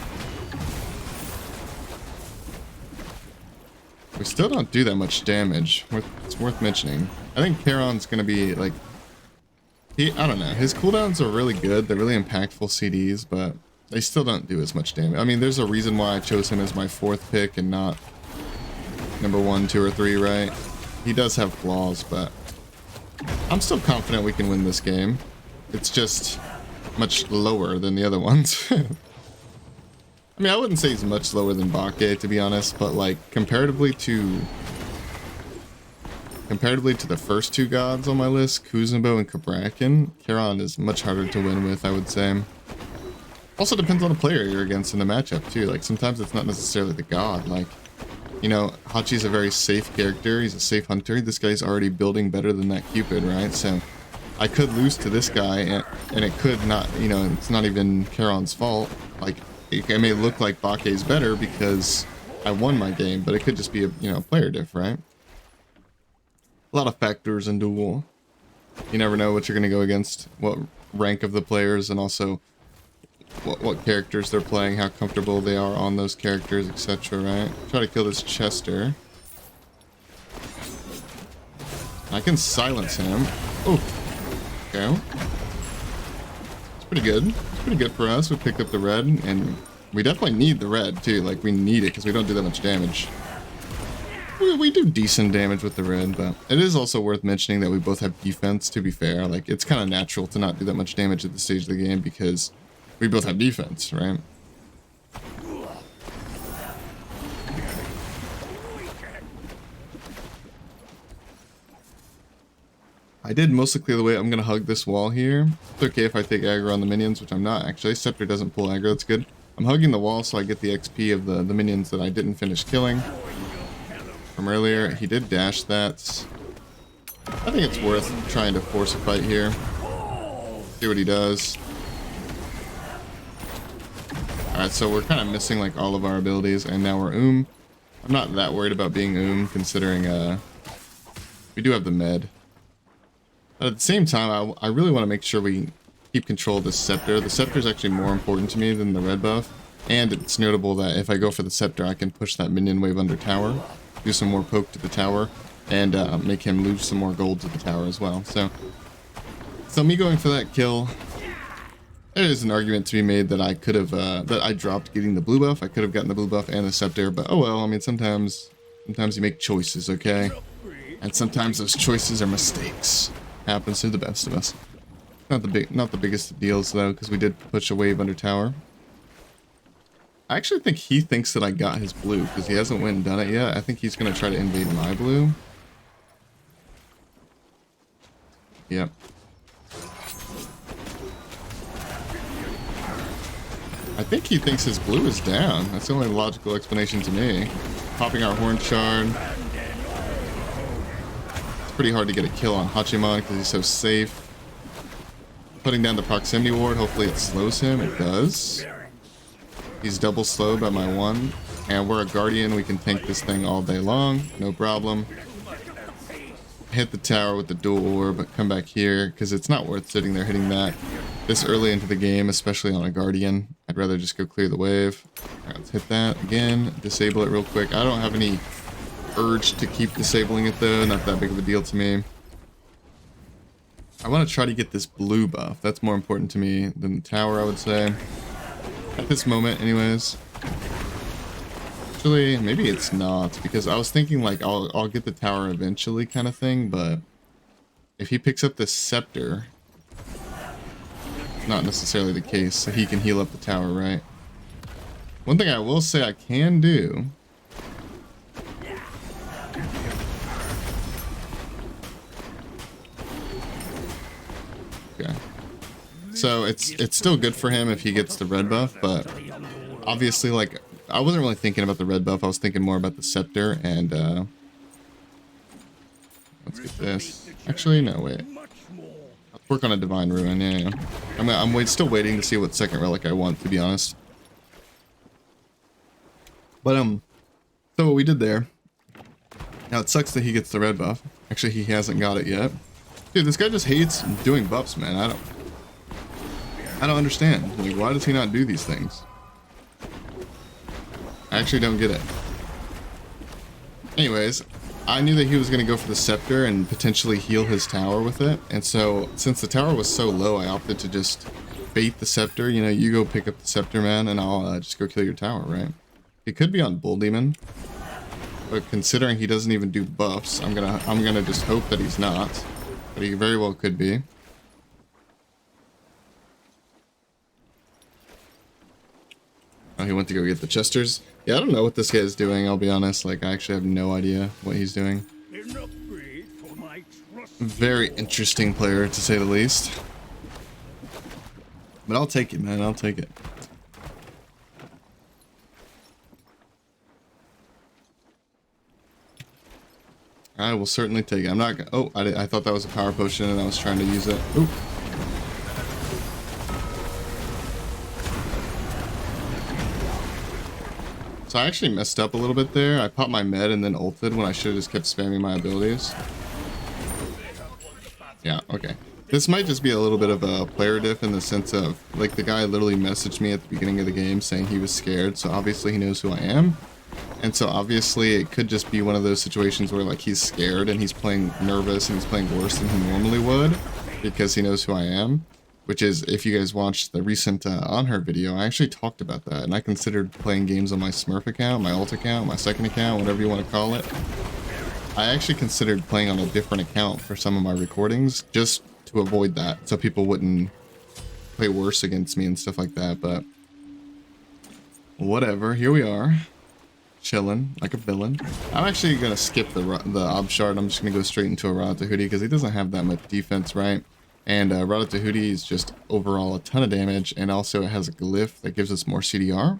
We still don't do that much damage. It's worth mentioning. I think Charon's gonna be like, I don't know. His cooldowns are really good. They're really impactful CDs, but they still don't do as much damage. I mean, there's a reason why I chose him as my 4th pick and not number 1, 2, or 3, right? He does have flaws, but I'm still confident we can win this game. It's just much lower than the other ones. I mean, I wouldn't say he's much lower than Bacchus, to be honest, but like comparatively to the first 2 gods on my list, Kuzenbo and Cabrakan, Charon is much harder to win with, I would say. Also depends on the player you're against in the matchup, too. Like, sometimes it's not necessarily the god. Like, you know, Hachi's a very safe character. He's a safe hunter. This guy's already building better than that Cupid, right? So, I could lose to this guy, and it could not, you know, it's not even Charon's fault. Like, it may look like Bacchus better because I won my game, but it could just be a, you know, player diff, right? A lot of factors in Duel. You never know what you're going to go against, what rank of the players, and also what characters they're playing, how comfortable they are on those characters, etc., right? Try to kill this Chester. I can silence him. Oh, okay. It's pretty good. It's pretty good for us. We picked up the red, and we definitely need the red, too. Like, we need it, because we don't do that much damage. We do decent damage with the red, but it is also worth mentioning that we both have defense, to be fair. Like, it's kind of natural to not do that much damage at this stage of the game, because we both have defense, right? I did mostly clear the way. I'm going to hug this wall here. It's okay if I take aggro on the minions, which I'm not, actually. Scepter doesn't pull aggro, that's good. I'm hugging the wall so I get the XP of the minions that I didn't finish killing from earlier. He did dash that. I think it's worth trying to force a fight here. See what he does. Alright, so we're kind of missing like all of our abilities, and now we're I'm not that worried about being considering we do have the med. But at the same time, I really want to make sure we keep control of the scepter. The scepter is actually more important to me than the red buff, and it's notable that if I go for the scepter, I can push that minion wave under tower, do some more poke to the tower, and make him lose some more gold to the tower as well. So me going for that kill. There is an argument to be made that I could have, that I dropped getting the blue buff. I could have gotten the blue buff and the scepter, but oh well. I mean, sometimes you make choices, okay? And sometimes those choices are mistakes. Happens to the best of us. Not the biggest of deals though, because we did push a wave under tower. I actually think he thinks that I got his blue, because he hasn't went and done it yet. I think he's gonna try to invade my blue. Yep. I think he thinks his blue is down. That's the only logical explanation to me. Popping our horn shard. It's pretty hard to get a kill on Hachiman because he's so safe. Putting down the proximity ward, hopefully it slows him. It does. He's double slowed by my one. And we're a guardian, we can tank this thing all day long. No problem. Hit the tower with the dual orb, but come back here because it's not worth sitting there hitting that this early into the game, especially on a guardian. I'd rather just go clear the wave. Alright, let's hit that again. Disable it real quick. I don't have any urge to keep disabling it though. Not that big of a deal to me. I want to try to get this blue buff. That's more important to me than the tower, I would say. At this moment, anyways. Actually, maybe it's not, because I was thinking like I'll get the tower eventually kind of thing, but if he picks up this scepter, not necessarily the case, so he can heal up the tower, right? One thing I will say I can do. Okay. So it's still good for him if he gets the red buff, but obviously like I wasn't really thinking about the red buff, I was thinking more about the scepter, and let's get this. Actually, no, wait. Let's work on a divine ruin, yeah. I'm still waiting to see what second relic I want, to be honest. But so what we did there. Now it sucks that he gets the red buff. Actually, he hasn't got it yet. Dude, this guy just hates doing buffs, man. I don't understand. Like, why does he not do these things? I actually don't get it. Anyways, I knew that he was going to go for the scepter and potentially heal his tower with it. And so, since the tower was so low, I opted to just bait the scepter. You know, you go pick up the scepter, man, and I'll just go kill your tower, right? He could be on Bull Demon. But considering he doesn't even do buffs, I'm gonna just hope that he's not. But he very well could be. Oh, he went to go get the chesters. Yeah, I don't know what this guy is doing, I'll be honest. Like, I actually have no idea what he's doing. Very interesting player, to say the least. But I'll take it, man. I'll take it. I will certainly take it. I'm not gonna... Oh, I thought that was a power potion and I was trying to use it. Ooh. So I actually messed up a little bit there. I popped my med and then ulted when I should have just kept spamming my abilities. Yeah, okay. This might just be a little bit of a player diff in the sense of, like, the guy literally messaged me at the beginning of the game saying he was scared, so obviously he knows who I am. And so obviously it could just be one of those situations where, like, he's scared and he's playing nervous and he's playing worse than he normally would because he knows who I am. Which is, if you guys watched the recent On Her video, I actually talked about that, and I considered playing games on my Smurf account, my alt account, my second account, whatever you want to call it. I actually considered playing on a different account for some of my recordings, just to avoid that, so people wouldn't play worse against me and stuff like that, but whatever, here we are, chilling like a villain. I'm actually going to skip the Ob Shard. I'm just going to go straight into a Ratatouille because he doesn't have that much defense, right? And Ratatouille is just overall a ton of damage, and also it has a glyph that gives us more CDR.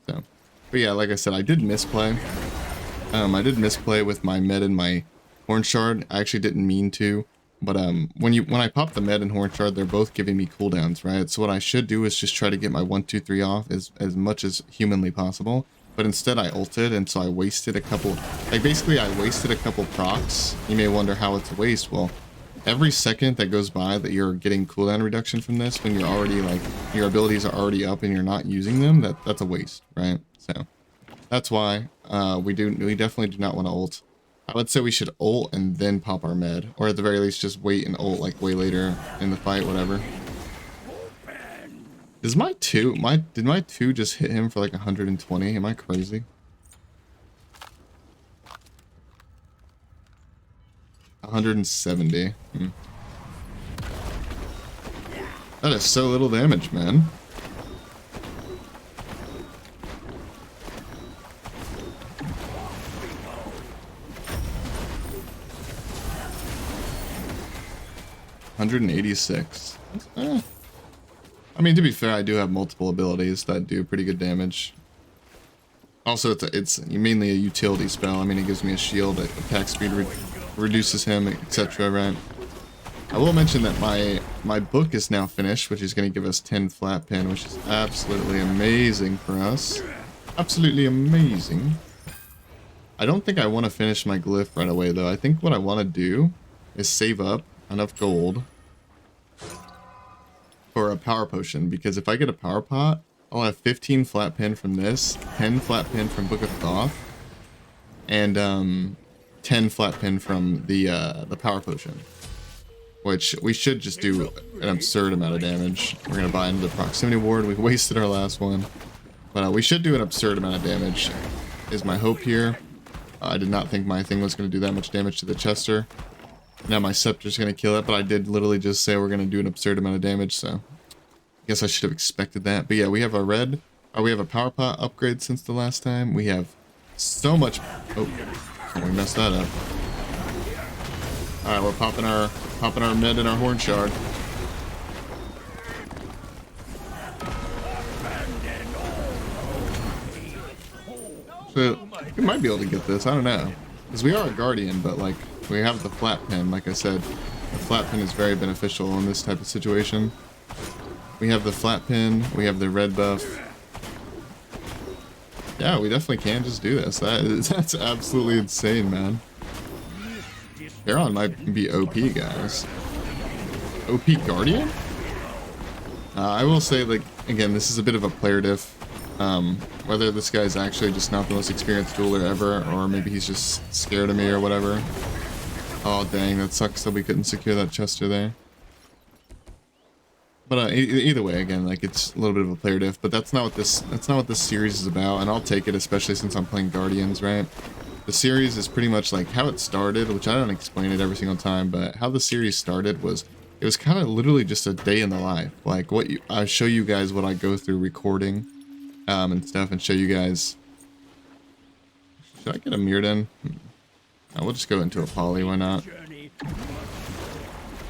So, but yeah, like I said, I did misplay. I did misplay with my med and my Horn Shard. I actually didn't mean to, but when I pop the med and Horn Shard, they're both giving me cooldowns, right? So what I should do is just try to get my 1, 2, 3 off as much as humanly possible. But instead I ulted, and so I wasted a couple, like basically I wasted a couple procs. You may wonder how it's a waste. Well, every second that goes by that you're getting cooldown reduction from this, when you're already, like, your abilities are already up and you're not using them, that's a waste, right? So that's why we definitely do not want to ult. I would say we should ult and then pop our med, or at the very least just wait and ult like way later in the fight, whatever. Does did my 2 just hit him for like 120? Am I crazy? 170. That is so little damage, man. $186. I mean, to be fair, I do have multiple abilities that do pretty good damage. Also, it's mainly a utility spell. I mean, it gives me a shield, attack speed reduces him, etc., right? I will mention that my book is now finished, which is going to give us 10 flat pin, which is absolutely amazing for us. Absolutely amazing. I don't think I want to finish my glyph right away, though. I think what I want to do is save up enough gold for a power potion, because if I get a power pot, I'll have 15 flat pin from this, 10 flat pin from Book of Thoth, and 10 flat pin from the power potion, which we should just do an absurd amount of damage. We're gonna buy into the proximity ward. We wasted our last one, but we should do an absurd amount of damage is my hope here. I did not think my thing was gonna do that much damage to the Chester. Now my Scepter's gonna kill it, but I did literally just say we're gonna do an absurd amount of damage, so I guess I should have expected that. But yeah, we have a we have a power pot upgrade since the last time. We have so much. Oh, we messed that up. All right, we're popping our med and our Horn Shard. So we might be able to get this. I don't know, because we are a Guardian, but like we have the flat pin. Like I said, the flat pin is very beneficial in this type of situation. We have the flat pin. We have the red buff. Yeah, we definitely can just do this. That's absolutely insane, man. Charon might be OP, guys. OP Guardian? I will say, like, again, this is a bit of a player diff. Whether this guy's actually just not the most experienced dueler ever, or maybe he's just scared of me or whatever. Oh, dang, that sucks that we couldn't secure that Chester there. But either way, again, like, it's a little bit of a player diff, but that's not what this series is about, and I'll take it, especially since I'm playing Guardians, right? The series is pretty much like how it started, which I don't explain it every single time, but how the series started was, it was kind of literally just a day in the life. Like, I show you guys what I go through recording, and stuff, and show you guys. Should I get a Mirrodin? No, we'll just go into a poly, why not?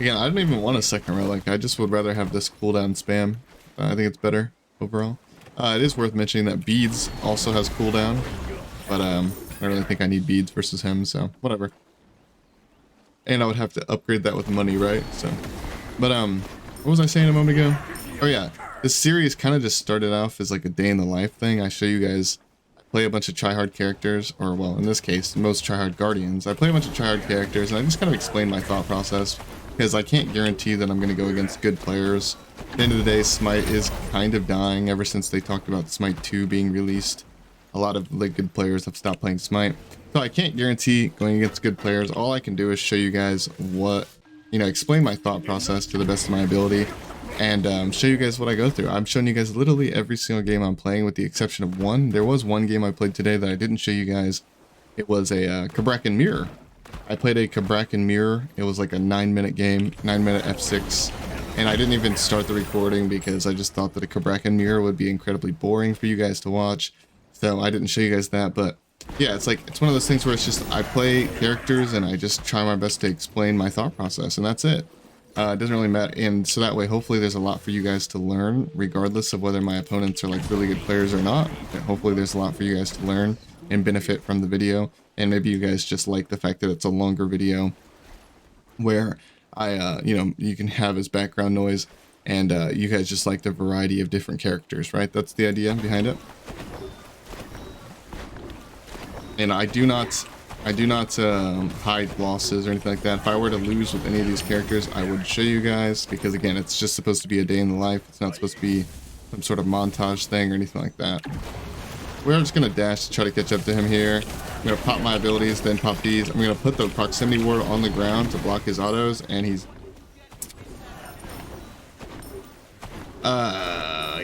Again, I don't even want a second relic. I just would rather have this cooldown spam. I think it's better overall. It is worth mentioning that Beads also has cooldown, but I don't really think I need Beads versus him, so whatever. And I would have to upgrade that with money, right? So, but what was I saying a moment ago? Oh yeah, this series kind of just started off as like a day in the life thing. I show you guys, I play a bunch of tryhard characters, or well, in this case, most tryhard guardians. I play a bunch of tryhard characters, and I just kind of explain my thought process, because I can't guarantee that I'm going to go against good players. At the end of the day, Smite is kind of dying ever since they talked about Smite 2 being released. A lot of like good players have stopped playing Smite. So I can't guarantee going against good players. All I can do is show you guys what, explain my thought process to the best of my ability, and show you guys what I go through. I'm showing you guys literally every single game I'm playing with the exception of one. There was one game I played today that I didn't show you guys. It was a Cabrakan mirror. I played a Cabrakan mirror. It was like a 9-minute game, 9-minute F6. And I didn't even start the recording because I just thought that a Cabrakan mirror would be incredibly boring for you guys to watch. So I didn't show you guys that, but yeah, it's one of those things where it's just I play characters and I just try my best to explain my thought process, and that's it. It doesn't really matter, and so that way hopefully there's a lot for you guys to learn regardless of whether my opponents are like really good players or not. And hopefully there's a lot for you guys to learn and benefit from the video, and maybe you guys just like the fact that it's a longer video where I you can have as background noise, and you guys just like the variety of different characters, right? That's the idea behind it. And I do not hide losses or anything like that. If I were to lose with any of these characters, I would show you guys, because again, it's just supposed to be a day in the life. It's not supposed to be some sort of montage thing or anything like that. We're just gonna dash to try to catch up to him here. I'm gonna pop my abilities, then pop these. I'm gonna put the proximity ward on the ground to block his autos, and he's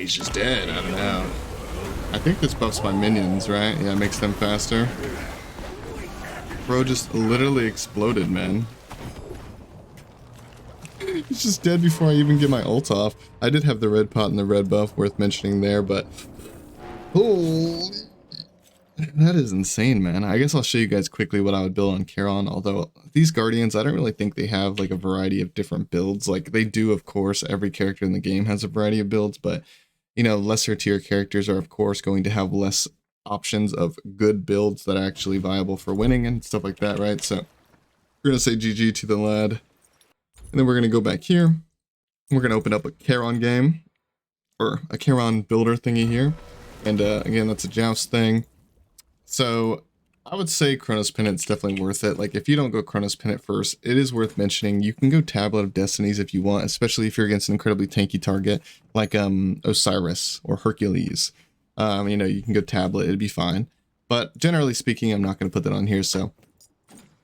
just dead. I don't know. I think this buffs my minions, right? Yeah, it makes them faster. Bro just literally exploded, man. He's just dead before I even get my ult off. I did have the red pot and the red buff worth mentioning there, but holy, that is insane, man. I guess I'll show you guys quickly what I would build on Charon, although these Guardians, I don't really think they have like a variety of different builds. Like they do, of course, every character in the game has a variety of builds, but lesser tier characters are of course going to have less options of good builds that are actually viable for winning and stuff like that, right? So we're gonna say GG to the lad, and then we're gonna go back here. We're gonna open up a Charon game, or a Charon builder thingy here, and again, that's a joust thing. So I would say Chronos Pendant's definitely worth it. Like if you don't go Chronos Pendant first, it is worth mentioning. You can go Tablet of Destinies if you want, especially if you're against an incredibly tanky target like Osiris or Hercules. You can go Tablet, it'd be fine. But generally speaking, I'm not going to put that on here. So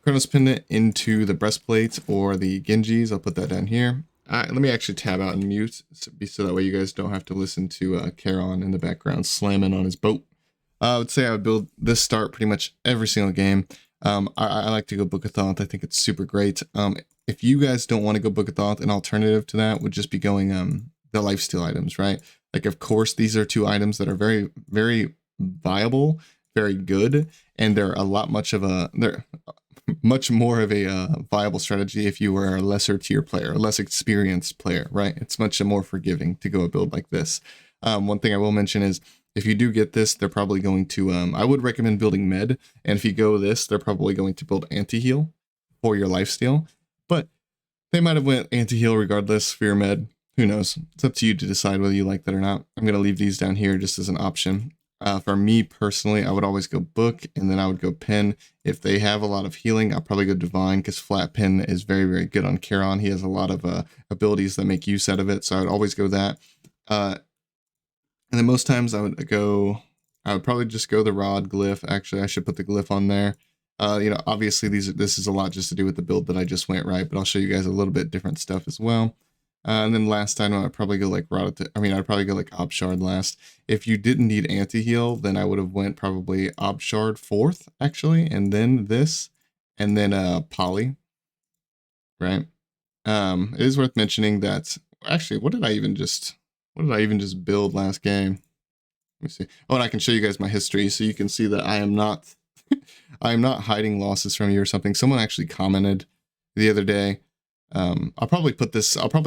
Chronos Pendant into the breastplate or the Genjis. I'll put that down here. Let me actually tab out and mute so that way you guys don't have to listen to Charon in the background slamming on his boat. I would say I would build this start pretty much every single game. I like to go Book of Thoth. I think it's super great. If you guys don't want to go Book of Thoth, an alternative to that would just be going the lifesteal items, right? Like, of course, these are two items that are very, very viable, very good, and they're much more of a viable strategy if you were a lesser tier player, a less experienced player, right? It's much more forgiving to go a build like this. One thing I will mention is, if you do get this, they're probably going to, I would recommend building med, and if you go this, they're probably going to build anti-heal for your lifesteal, but they might have went anti-heal regardless for your med. Who knows? It's up to you to decide whether you like that or not. I'm going to leave these down here just as an option. For me personally, I would always go book, and then I would go pen. If they have a lot of healing, I'll probably go divine, because flat pen is very, very good on Charon. He has a lot of abilities that make use out of it, so I would always go that. And then most times I would probably just go the rod glyph. Actually, I should put the glyph on there. Obviously this is a lot just to do with the build that I just went, right? But I'll show you guys a little bit different stuff as well. And then last time I'd probably go like I'd probably go like Obshard last. If you didn't need anti-heal, then I would have went probably Obshard fourth, actually, and then this, and then Poly, right? It is worth mentioning that, actually, what did I even just build last game? Let me see. Oh, and I can show you guys my history, so you can see that I am not I am not hiding losses from you or something. Someone actually commented the other day. I'll probably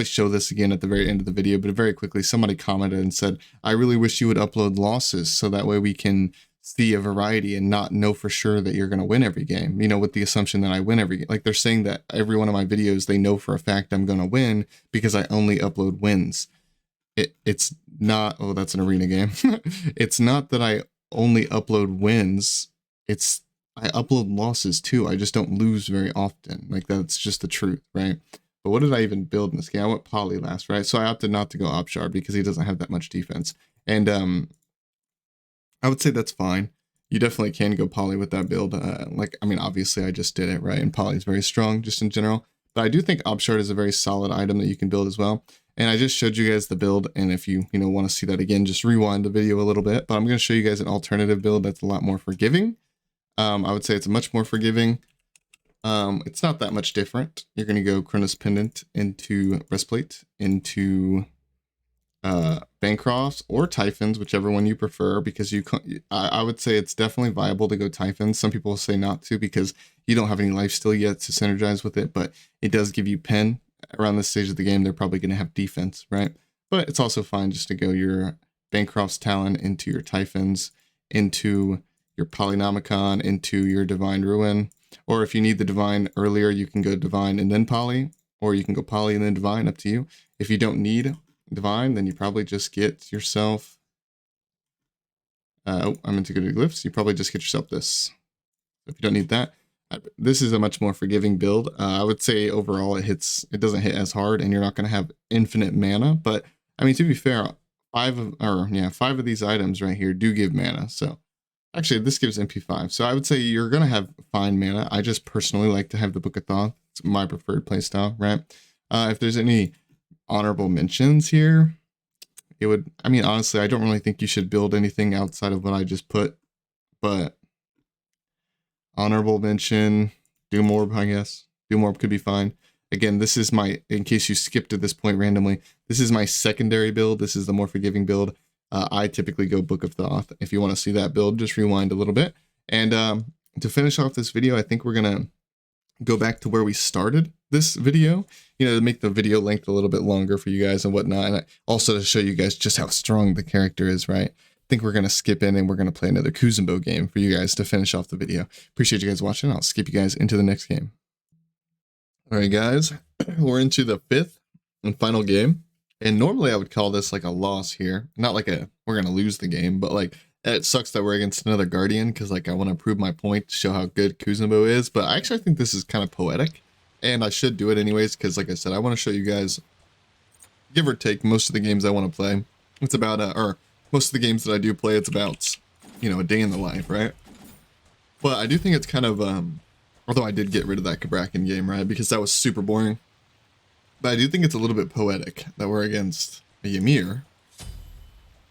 show this again at the very end of the video, but very quickly, somebody commented and said, I really wish you would upload losses so that way we can see a variety and not know for sure that you're going to win every game, you know, with the assumption that I win every game. Like they're saying that every one of my videos, they know for a fact I'm going to win because I only upload wins. It's not, oh, that's an arena game. It's not that I only upload wins. It's, I upload losses too. I just don't lose very often. Like that's just the truth, right? But what did I even build in this game? I went Poly last, right? So I opted not to go Opshard because he doesn't have that much defense. And I would say that's fine. You definitely can go Poly with that build. Like, I mean, obviously I just did it, right? And Poly is very strong just in general. But I do think Opshard is a very solid item that you can build as well. And I just showed you guys the build. And if you want to see that again, just rewind the video a little bit. But I'm going to show you guys an alternative build that's a lot more forgiving. I would say it's much more forgiving. It's not that much different. You're going to go Chronos Pendant into Breastplate, into Bancrofts or Typhons, whichever one you prefer, because I would say it's definitely viable to go Typhons. Some people say not to because you don't have any lifesteal yet to synergize with it, but it does give you pen. Around this stage of the game, they're probably going to have defense, right? But it's also fine just to go your Bancroft's Talon into your Typhons, into your Polynomicon, into your Divine Ruin. Or if you need the Divine earlier, you can go Divine and then Poly, or you can go Poly and then Divine, up to you. If you don't need Divine, then you probably just get yourself, oh, I'm into good glyphs. You probably just get yourself this. If you don't need that, this is a much more forgiving build. I would say overall it doesn't hit as hard, and you're not going to have infinite mana. But I mean, to be fair, 5 of these items right here do give mana. So actually, this gives MP5. So I would say you're going to have fine mana. I just personally like to have the Book of Thoth. It's my preferred playstyle, right? If there's any honorable mentions here, it would, I mean, honestly, I don't really think you should build anything outside of what I just put, but honorable mention, Doom Orb, I guess. Doom Orb could be fine. Again, this is my, in case you skipped to this point randomly, this is my secondary build. This is the more forgiving build. I typically go Book of Thoth. If you want to see that build, just rewind a little bit. And to finish off this video, I think we're going to go back to where we started this video, to make the video length a little bit longer for you guys and whatnot. And also to show you guys just how strong the character is, right? I think we're going to skip in and we're going to play another Kuzenbo game for you guys to finish off the video. Appreciate you guys watching. I'll skip you guys into the next game. All right, guys, we're into the 5th and final game. And normally I would call this like a loss here. Not like we're going to lose the game, but like it sucks that we're against another Guardian because like I want to prove my point to show how good Kuzenbo is. But I actually think this is kind of poetic. And I should do it anyways because like I said, I want to show you guys, give or take, most of the games I want to play. It's about, or most of the games that I do play, it's about, a day in the life, right? But I do think it's kind of, although I did get rid of that Cabrakan game, right? Because that was super boring. But I do think it's a little bit poetic that we're against a Ymir.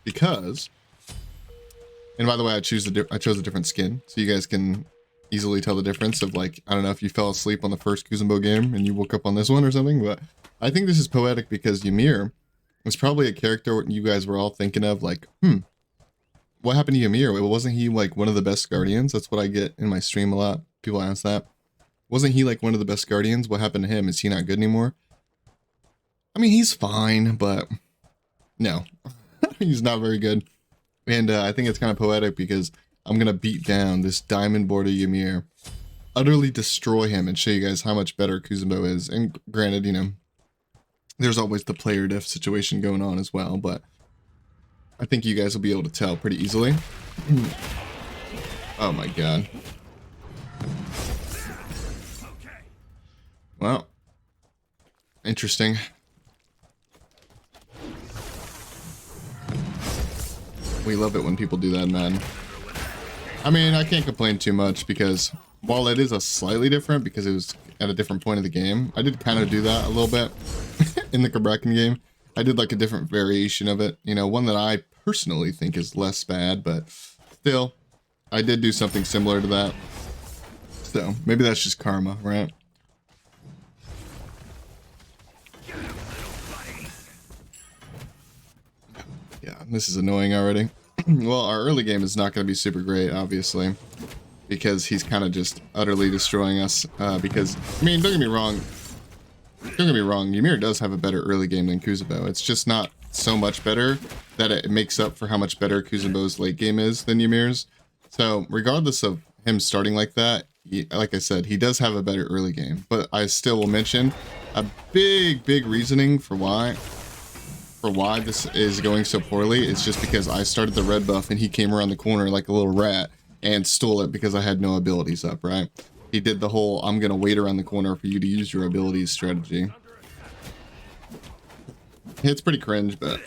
Because, and by the way, I chose a different skin. So you guys can easily tell the difference of like, I don't know if you fell asleep on the first Kuzenbo game and you woke up on this one or something. But I think this is poetic because Ymir was probably a character you guys were all thinking of like, what happened to Ymir? Wasn't he like one of the best Guardians? That's what I get in my stream a lot. People ask that. Wasn't he like one of the best Guardians? What happened to him? Is he not good anymore? I mean, he's fine, but no, he's not very good. And I think it's kind of poetic because I'm going to beat down this Diamond Border Ymir, utterly destroy him, and show you guys how much better Kuzenbo is. And granted, there's always the player diff situation going on as well, but I think you guys will be able to tell pretty easily. Oh my god. Well, interesting. We love it when people do that, man. I mean, I can't complain too much because while it is a slightly different because it was at a different point of the game, I did kind of do that a little bit in the Cabrakan game. I did like a different variation of it, one that I personally think is less bad, but still, I did do something similar to that. So maybe that's just karma, right? Yeah, this is annoying already. Well, our early game is not going to be super great, obviously, because he's kind of just utterly destroying us. Because, I mean, don't get me wrong, Ymir does have a better early game than Kuzenbo. It's just not so much better that it makes up for how much better Kuzenbo's late game is than Ymir's. So regardless of him starting like that, like I said, he does have a better early game. But I still will mention a big reasoning for why this is going so poorly. It's just because I started the red buff and he came around the corner like a little rat and stole it because I had no abilities up, right? He did the whole I'm gonna wait around the corner for you to use your abilities strategy. It's pretty cringe, but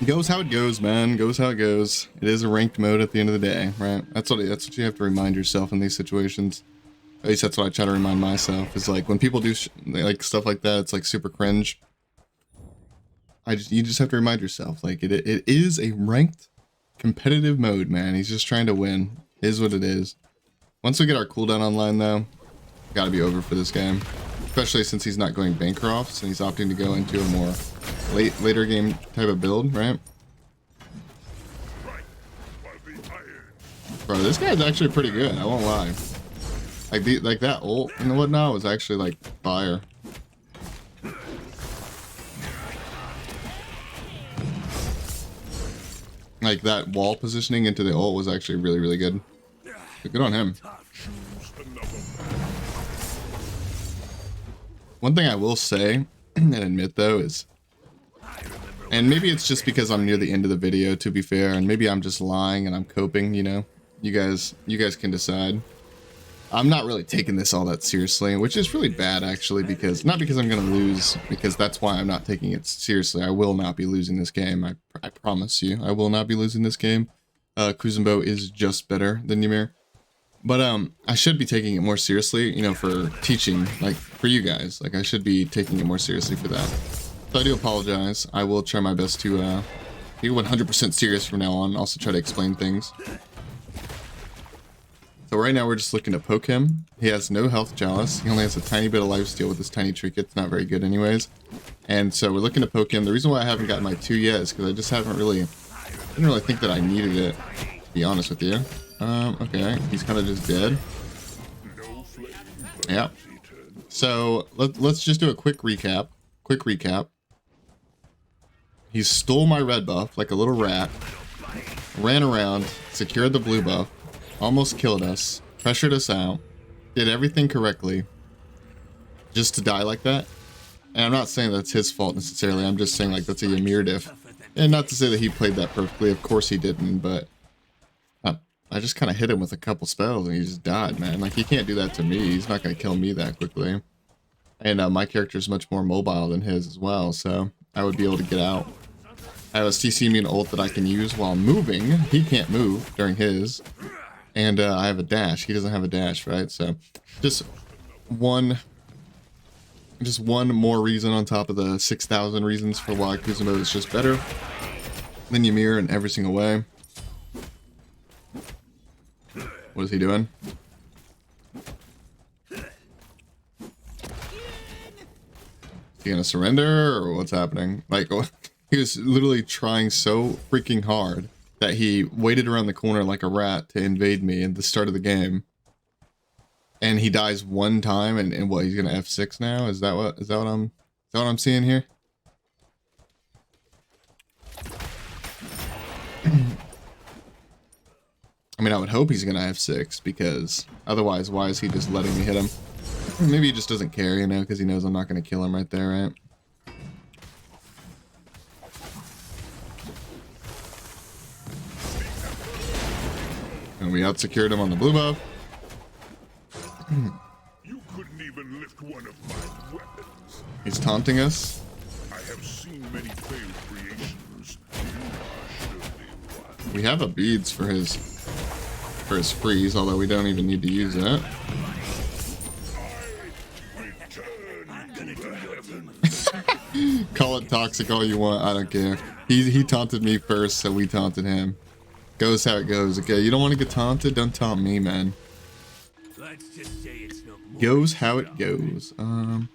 goes how it goes, man. Goes how it goes. It is a ranked mode at the end of the day, right? That's what you have to remind yourself in these situations. At least that's what I try to remind myself. Is like when people do like stuff like that, it's like super cringe. You just have to remind yourself, like it is a ranked competitive mode, man. He's just trying to win. Is what it is. Once we get our cooldown online, though, gotta be over for this game. Especially since he's not going Bancrofts and he's opting to go into a more later game type of build, right? Bro, this guy's actually pretty good. I won't lie. Like that ult and whatnot was actually like fire. Like that wall positioning into the ult was actually really good. But good on him. One thing I will say and admit though is, and maybe it's just because I'm near the end of the video, to be fair, and maybe I'm just lying and I'm coping, you know. You guys can decide. I'm not really taking this all that seriously, which is really bad actually, because not because I'm gonna lose, because that's why I'm not taking it seriously. I will not be losing this game. I promise you, I will not be losing this game. Kuzenbo is just better than Ymir. But I should be taking it more seriously, you know, for teaching, like for you guys. Like I should be taking it more seriously for that. So I do apologize. I will try my best to be 100% serious from now on. Also try to explain things. So right now we're just looking to poke him. He has no health chalice. He only has a tiny bit of lifesteal with his tiny trinket. It's not very good anyways. And so we're looking to poke him. The reason why I haven't gotten my 2 yet is because I just didn't really think that I needed it, to be honest with you. Okay, he's kind of just dead. Yeah. So let's just do a quick recap. He stole my red buff like a little rat, ran around, secured the blue buff, almost killed us, pressured us out, did everything correctly, just to die like that. And I'm not saying that's his fault necessarily. I'm just saying like that's a Ymir diff. And not to say that he played that perfectly. Of course he didn't, but I just kind of hit him with a couple spells and he just died, man. Like, he can't do that to me. He's not going to kill me that quickly. And my character is much more mobile than his as well, so I would be able to get out. I have a CC immune ult that I can use while moving. He can't move during his. And I have a dash. He doesn't have a dash, right? So just one more reason on top of the 6,000 reasons for why Kuzenbo is just better than Ymir in every single way. What is he doing? Is he gonna surrender or what's happening? Like, he was literally trying so freaking hard that he waited around the corner like a rat to invade me at the start of the game. And he dies one time and what, he's gonna F6 now? Is that what I'm seeing here? I mean, I would hope he's gonna F6 because otherwise, why is he just letting me hit him? Maybe he just doesn't care, you know, because he knows I'm not gonna kill him right there, right? And we out-secured him on the blue buff. You couldn't even lift one of my weapons. He's taunting us. I have seen many failed creations. We have a beads for his freeze, although we don't even need to use it. Call it toxic all you want, I don't care. He taunted me first, so we taunted him. Goes how it goes, okay? You don't want to get taunted? Don't taunt me, man. Goes how it goes. Alright,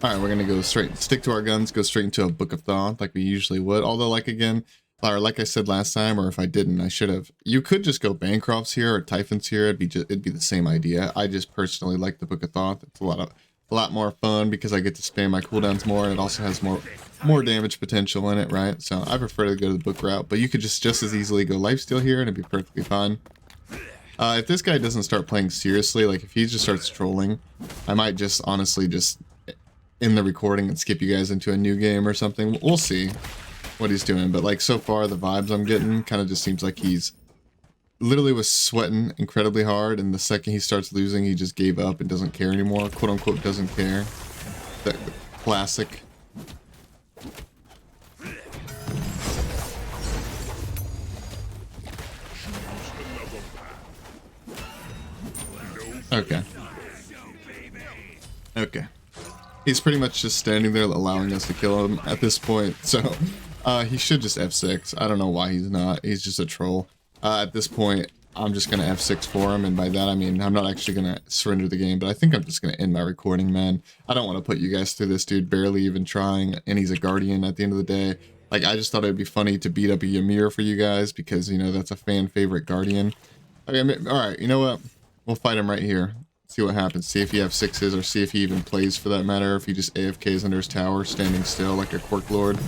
we're gonna go stick to our guns, go straight into a Book of Thought like we usually would. Although, like again, or like I said last time, or if I didn't, I should have. You could just go Bancrofts here or Typhons here. It'd be the same idea. I just personally like the Book of Thought. It's a a lot more fun because I get to spam my cooldowns more, and it also has more damage potential in it, right? So I prefer to go to the book route, but you could just as easily go lifesteal here and it'd be perfectly fine. If this guy doesn't start playing seriously, like if he just starts trolling, I might just honestly just end the recording and skip you guys into a new game or something. We'll see what he's doing, but like so far the vibes I'm getting kind of just seems like he's literally was sweating incredibly hard, and the second he starts losing, he just gave up and doesn't care anymore. Quote unquote doesn't care. That classic. Okay. Okay. He's pretty much just standing there allowing us to kill him at this point, so he should just F6. I don't know why he's not. He's just a troll. At this point, I'm just going to F6 for him, and by that I mean I'm not actually going to surrender the game, but I think I'm just going to end my recording, man. I don't want to put you guys through this dude barely even trying, and he's a guardian at the end of the day. Like, I just thought it'd be funny to beat up a Ymir for you guys, because, you know, that's a fan favorite guardian. Okay, alright, you know what? We'll fight him right here. See what happens. See if he F6s, or see if he even plays for that matter, if he just AFKs under his tower, standing still like a Quirk Lord.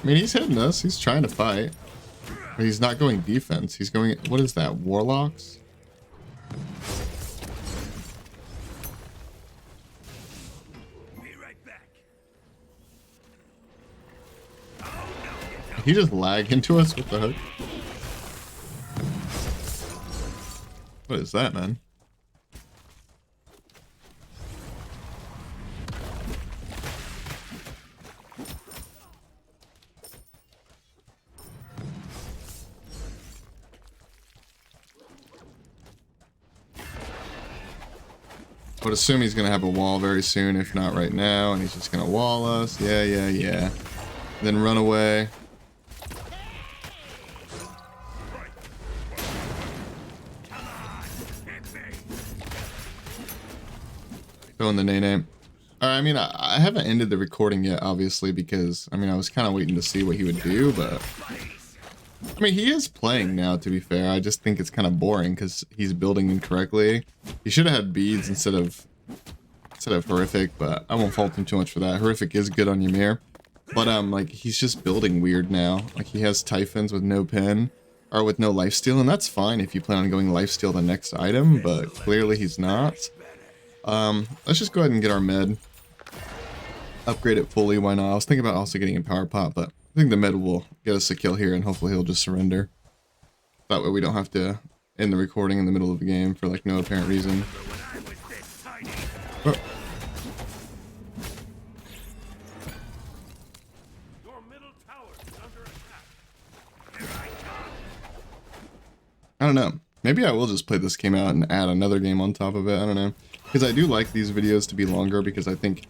I mean, he's hitting us. He's trying to fight. But he's not going defense. He's going... What is that? Warlocks? Did he just lag into us with the hook? What is that, man? I would assume he's going to have a wall very soon, if not right now, and he's just going to wall us. Yeah. Then run away. Throwing the name. I mean, I haven't ended the recording yet, obviously, because, I mean, I was kind of waiting to see what he would do, but... I mean, he is playing now, to be fair. I just think it's kind of boring because he's building incorrectly. He should have had beads instead of horrific, but I won't fault him too much for that. Horrific is good on Ymir, but like he's just building weird now. Like he has Typhons with no pen or with no lifesteal, and that's fine if you plan on going lifesteal the next item, but clearly he's not. Let's just go ahead and get our med. Upgrade it fully, why not? I was thinking about also getting a power pot, but I think the med will get us a kill here, and hopefully he'll just surrender. That way we don't have to end the recording in the middle of the game for like no apparent reason. Oh. I don't know. Maybe I will just play this game out and add another game on top of it. I don't know. Because I do like these videos to be longer, because I think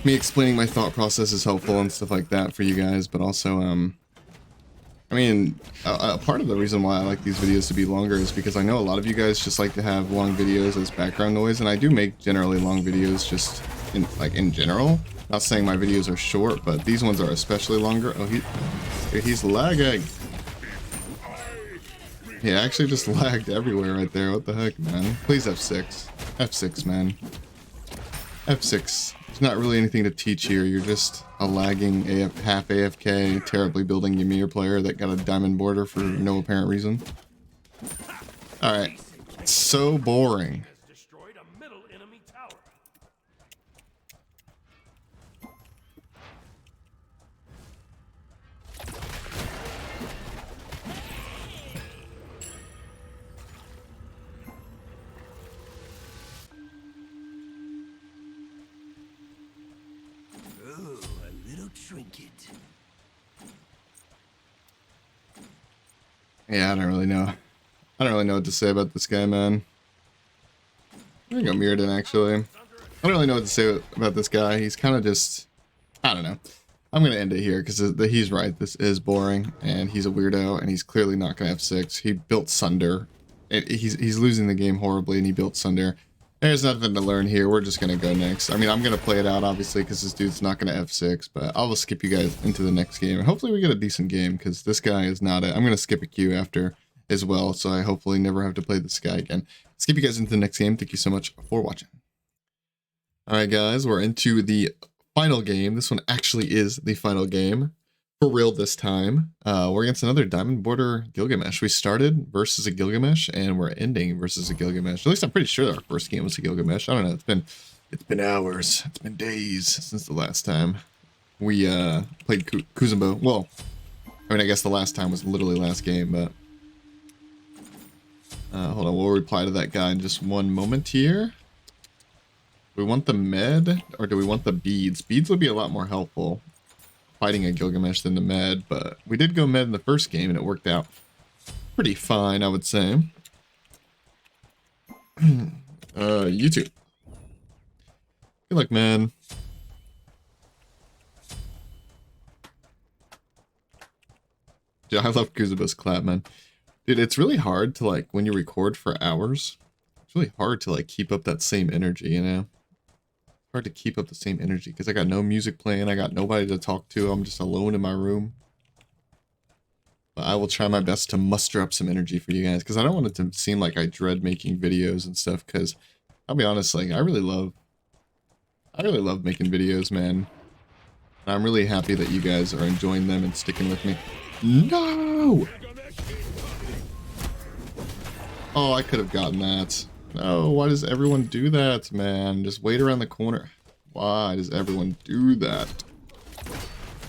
me explaining my thought process is helpful and stuff like that for you guys, but also, I mean, a part of the reason why I like these videos to be longer is because I know a lot of you guys just like to have long videos as background noise, and I do make generally long videos just in general. Not saying my videos are short, but these ones are especially longer. Oh, he's lagging. He actually just lagged everywhere right there. What the heck, man? Please F6. F6, man. F6. There's not really anything to teach here. You're just a lagging half AFK, terribly building Ymir player that got a diamond border for no apparent reason. Alright. So boring. Yeah, I don't really know. I don't really know what to say about this guy, man. I think I'm Mirrodin, actually. I don't really know what to say about this guy. He's kind of just... I don't know. I'm going to end it here, because he's right. This is boring, and he's a weirdo, and he's clearly not going to F6. He built Sunder. He's losing the game horribly, and he built Sunder. There's nothing to learn here. We're just going to go next. I mean, I'm going to play it out, obviously, because this dude's not going to F6, but I'll just skip you guys into the next game. And hopefully we get a decent game, because this guy is not it. I'm going to skip a queue after as well, so I hopefully never have to play this guy again. skip you guys into the next game. Thank you so much for watching. Alright guys, we're into the final game. This one actually is the final game. For real this time. We're against another Diamond Border Gilgamesh. We started versus a Gilgamesh, and we're ending versus a Gilgamesh. At least I'm pretty sure our first game was a Gilgamesh. I don't know, it's been hours. It's been days since the last time we played Kuzenbo. Well, I mean, I guess the last time was literally last game, but... hold on, we'll reply to that guy in just one moment here. Do we want the med, or do we want the beads? Beads would be a lot more helpful fighting a Gilgamesh than the med, but we did go med in the first game, and it worked out pretty fine, I would say. YouTube. Good luck, man. Yeah, I love Kuzenbo's clap, man. Dude, it's really hard to, like, when you record for hours, it's really hard to, like, keep up that same energy, you know? It's hard to keep up the same energy, because I got no music playing, I got nobody to talk to, I'm just alone in my room. But I will try my best to muster up some energy for you guys, because I don't want it to seem like I dread making videos and stuff, because, I'll be honest, like, I really love making videos, man. And I'm really happy that you guys are enjoying them and sticking with me. No! Oh, I could have gotten that. No, why does everyone do that, man? Just wait around the corner. Why does everyone do that?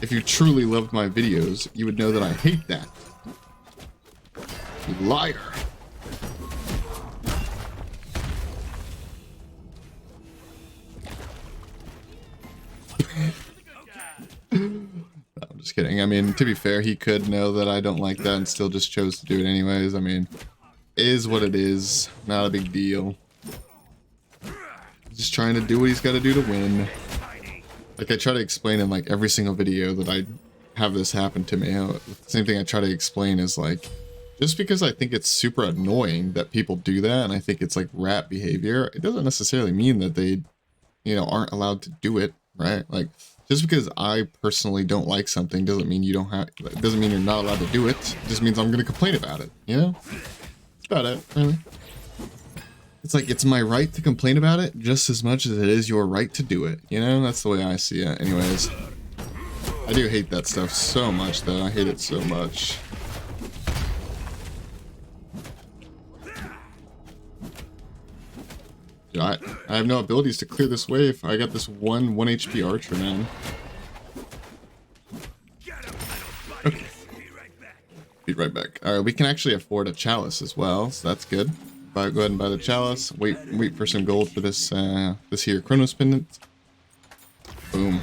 If you truly loved my videos, you would know that I hate that. You liar. I'm just kidding. I mean, to be fair, he could know that I don't like that and still just chose to do it anyways. I mean, it is what it is. Not a big deal. Just trying to do what he's got to do to win. Like, I try to explain in, like, every single video that I have this happen to me. The same thing I try to explain is, like, just because I think it's super annoying that people do that, and I think it's, like, rat behavior, it doesn't necessarily mean that they, you know, aren't allowed to do it, right? Like, just because I personally don't like something doesn't mean you don't have, doesn't mean you're not allowed to do it. It just means I'm going to complain about it, you know? That's about it, really. It's like, it's my right to complain about it just as much as it is your right to do it, you know? That's the way I see it. Anyways, I do hate that stuff so much, though. I hate it so much. Yeah, I have no abilities to clear this wave. I got this one HP archer, man. Okay. Be right back. Alright, we can actually afford a chalice as well, so that's good. Go ahead and buy the chalice. Wait for some gold for this this here Chronos pendant. Boom.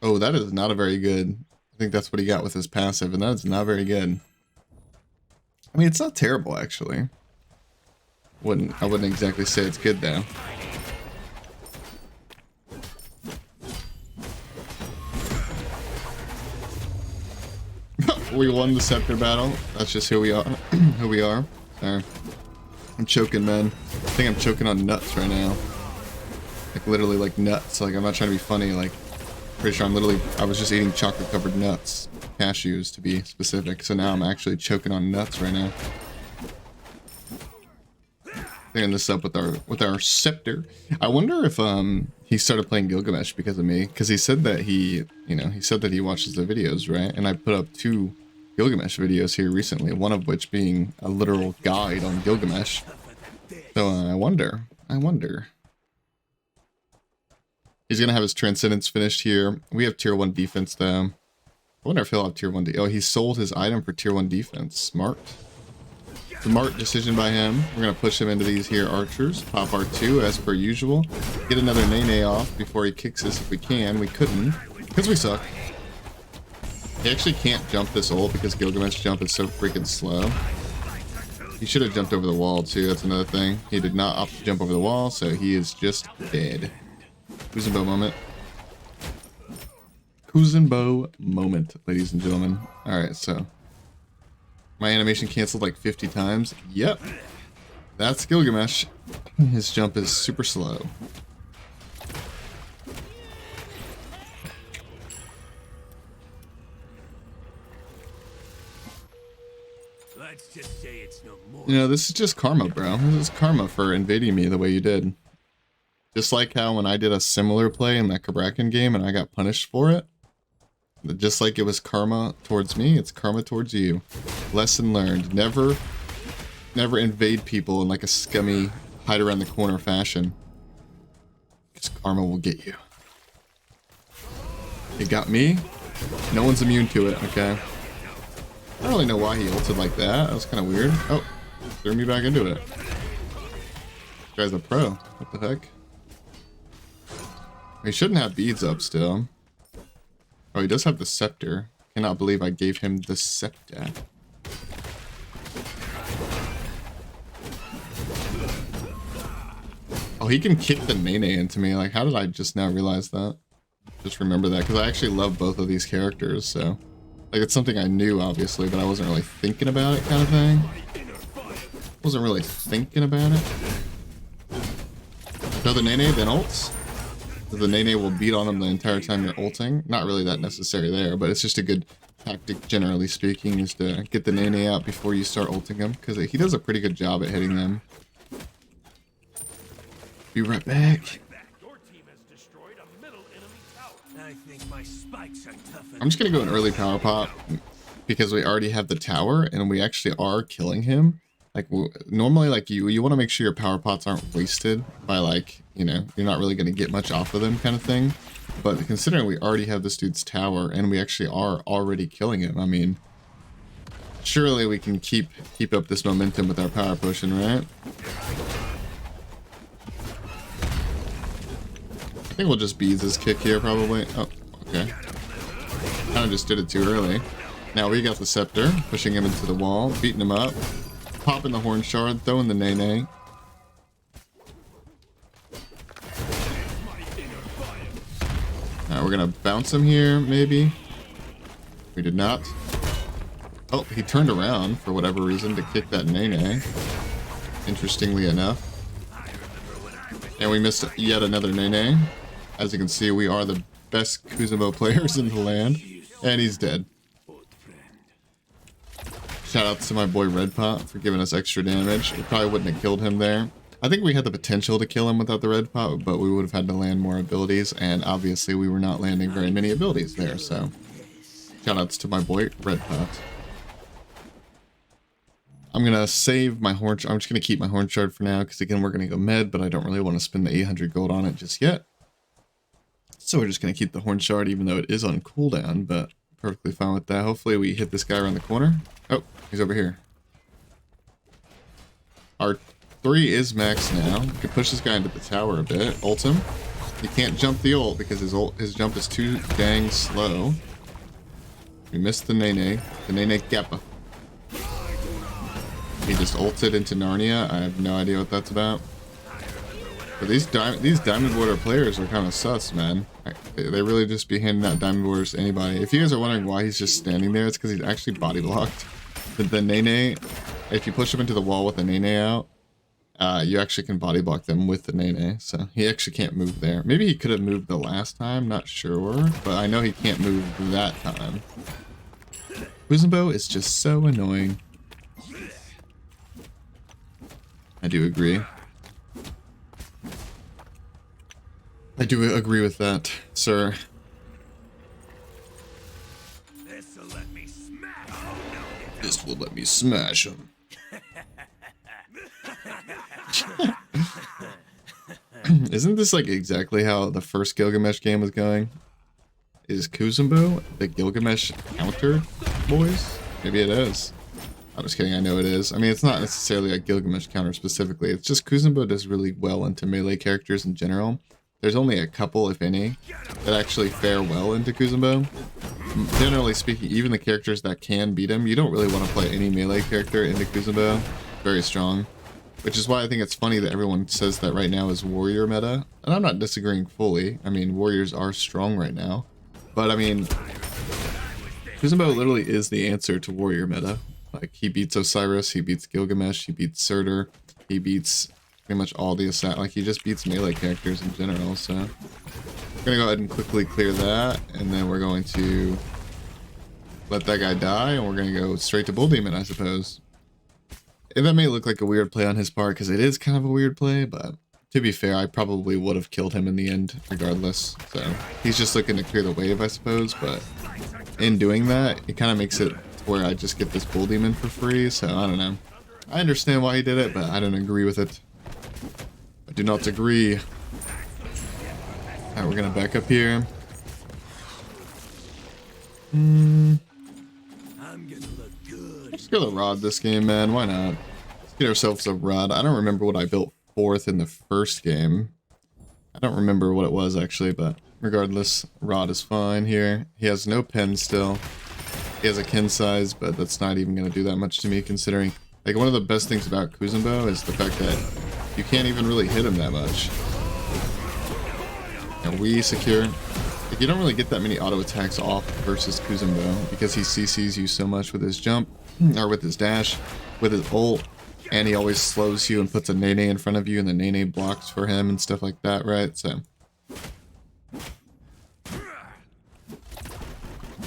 Oh, that is not a very good. I think that's what he got with his passive, and that is not very good. I mean, it's not terrible actually. I wouldn't exactly say it's good though. We won the scepter battle. That's just who we are. Who we are. Sorry. I'm choking, man. I think I'm choking on nuts right now. Like literally like nuts. Like I'm not trying to be funny. Like pretty sure I was just eating chocolate covered nuts. Cashews to be specific. So now I'm actually choking on nuts right now. Clearing this up with our scepter. I wonder if he started playing Gilgamesh because of me, because he said that he said that he watches the videos, right? And I put up 2 Gilgamesh videos here recently, one of which being a literal guide on Gilgamesh. So I wonder. He's gonna have his Transcendence finished here. We have tier 1 defense though. I wonder if he'll have tier 1 oh, he sold his item for tier 1 defense. Smart decision by him. We're going to push him into these here archers. Pop R2 as per usual. Get another Nene off before he kicks us if we can. We couldn't because we suck. He actually can't jump this ult because Gilgamesh jump is so freaking slow. He should have jumped over the wall too. That's another thing. He did not opt to jump over the wall, so he is just dead. Kuzenbo moment. Kuzenbo moment, ladies and gentlemen. Alright, so my animation canceled like 50 times. Yep. That's Gilgamesh. His jump is super slow. Let's just say it's no more. You know, this is just karma, bro. This is karma for invading me the way you did. Just like how when I did a similar play in that Cabrakan game and I got punished for it. Just like it was karma towards me, it's karma towards you. Lesson learned. Never invade people in like a scummy, hide around the corner fashion. Because karma will get you. It got me. No one's immune to it, okay? I don't really know why he ulted like that. That was kind of weird. Oh, threw me back into it. This guy's a pro. What the heck? He shouldn't have beads up still. Oh, he does have the scepter. Cannot believe I gave him the scepter. Oh, he can kick the Nene into me. Like, how did I just now realize that? Just remember that, because I actually love both of these characters, so... Like, it's something I knew, obviously, but I wasn't really thinking about it, kind of thing. Wasn't really thinking about it. Throw the Nene, then ults. The Nene will beat on him the entire time you're ulting. Not really that necessary there, but it's just a good tactic, generally speaking, is to get the Nene out before you start ulting him, because he does a pretty good job at hitting them. Be right back. I'm just going to go an early power pop, because we already have the tower, and we actually are killing him. Like, normally, like, you want to make sure your power pots aren't wasted by, like, you know, you're not really going to get much off of them kind of thing. But considering we already have this dude's tower, and we actually are already killing him, I mean, surely we can keep up this momentum with our power potion, right? I think we'll just beads his kick here, probably. Oh, okay. Kind of just did it too early. Now we got the scepter, pushing him into the wall, beating him up. Popping the horn shard, throwing the Nene. Alright, we're gonna bounce him here, maybe. We did not. Oh, he turned around for whatever reason to kick that Nene. Interestingly enough. And we missed yet another Nene. As you can see, we are the best Kuzenbo players in the land. And he's dead. Shout out to my boy Redpot for giving us extra damage. We probably wouldn't have killed him there. I think we had the potential to kill him without the Redpot, but we would have had to land more abilities, and obviously we were not landing very many abilities there, so... Shout outs to my boy Redpot. I'm gonna save my horn... I'm just gonna keep my horn shard for now, because again we're gonna go med, but I don't really want to spend the 800 gold on it just yet. So we're just gonna keep the horn shard, even though it is on cooldown, but perfectly fine with that. Hopefully we hit this guy around the corner. Oh, he's over here. Our 3 is max now. We can push this guy into the tower a bit. Ult him. He can't jump the ult because his jump is too dang slow. We missed the Nene. The Nene Kappa. He just ulted into Narnia. I have no idea what that's about. But these Diamond Border players are kind of sus, man. They really just be handing out Diamond Borders to anybody. If you guys are wondering why he's just standing there, it's because he's actually body blocked. The Nene, if you push him into the wall with the Nene out, you actually can body block them with the Nene. So he actually can't move there. Maybe he could have moved the last time, not sure. But I know he can't move that time. Kuzenbo is just so annoying. I do agree. I do agree with that, sir. This will let me smash him. Isn't this like exactly how the first Gilgamesh game was going? Is Kuzenbo the Gilgamesh counter, boys? Maybe it is. I'm just kidding, I know it is. I mean, it's not necessarily a Gilgamesh counter specifically. It's just Kuzenbo does really well into melee characters in general. There's only a couple, if any, that actually fare well into Kuzenbo. Generally speaking, even the characters that can beat him, you don't really want to play any melee character into Kuzenbo. Very strong. Which is why I think it's funny that everyone says that right now is warrior meta. And I'm not disagreeing fully. I mean, warriors are strong right now. But I mean, Kuzenbo literally is the answer to warrior meta. Like, he beats Osiris, he beats Gilgamesh, he beats Surtur, he beats pretty much all the assassin. Like, he just beats melee characters in general, so... I'm gonna go ahead and quickly clear that, and then we're going to let that guy die, and we're gonna go straight to Bull Demon, I suppose. And that may look like a weird play on his part, because it is kind of a weird play, but to be fair, I probably would have killed him in the end, regardless. So he's just looking to clear the wave, I suppose, but in doing that, it kind of makes it where I just get this Bull Demon for free, so I don't know. I understand why he did it, but I don't agree with it. I do not agree. Alright, we're gonna back up here. Let's go the rod this game, man. Why not? Let's get ourselves a rod. I don't remember what I built fourth in the first game. I don't remember what it was, actually, but regardless, rod is fine here. He has no pen still. He has a kin size, but that's not even going to do that much to me, considering... Like, one of the best things about Kuzenbo is the fact that you can't even really hit him that much. And we secure... Like, you don't really get that many auto attacks off versus Kuzenbo, because he CCs you so much with his jump, or with his dash, with his ult, and he always slows you and puts a Nene in front of you, and the Nene blocks for him and stuff like that, right? So...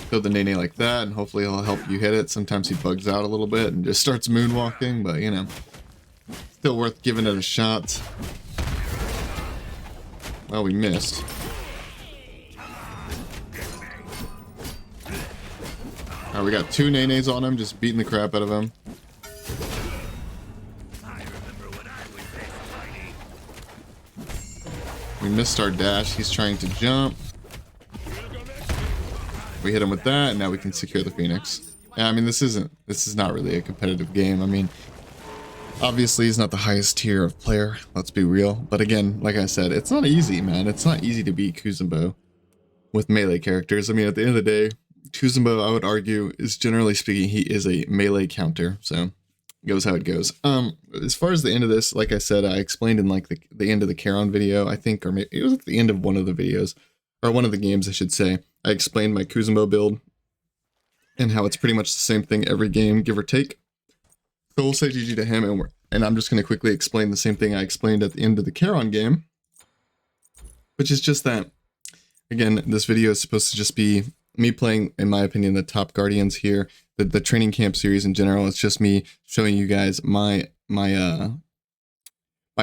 build the Nene like that, and hopefully he'll help you hit it. Sometimes he bugs out a little bit and just starts moonwalking, but you know, still worth giving it a shot. Well, we missed. Alright, we got two Nenes on him, just beating the crap out of him. We missed our dash. He's trying to jump. We hit him with that, and now we can secure the Phoenix. Yeah, I mean, this is not really a competitive game. I mean, obviously he's not the highest tier of player, let's be real. But again, like I said, it's not easy, man. It's not easy to beat Kuzenbo with melee characters. I mean, at the end of the day, Kuzenbo, I would argue, is generally speaking, he is a melee counter. So, it goes how it goes. As far as the end of this, like I said, I explained in like the end of the Charon video, I think, or maybe it was at the end of one of the videos, or one of the games, I should say. I explained my Kuzenbo build and how it's pretty much the same thing every game, give or take. So we'll say GG to him, and I'm just going to quickly explain the same thing I explained at the end of the Charon game, which is just that, again, this video is supposed to just be me playing, in my opinion, the top Guardians here, the training camp series in general. It's just me showing you guys my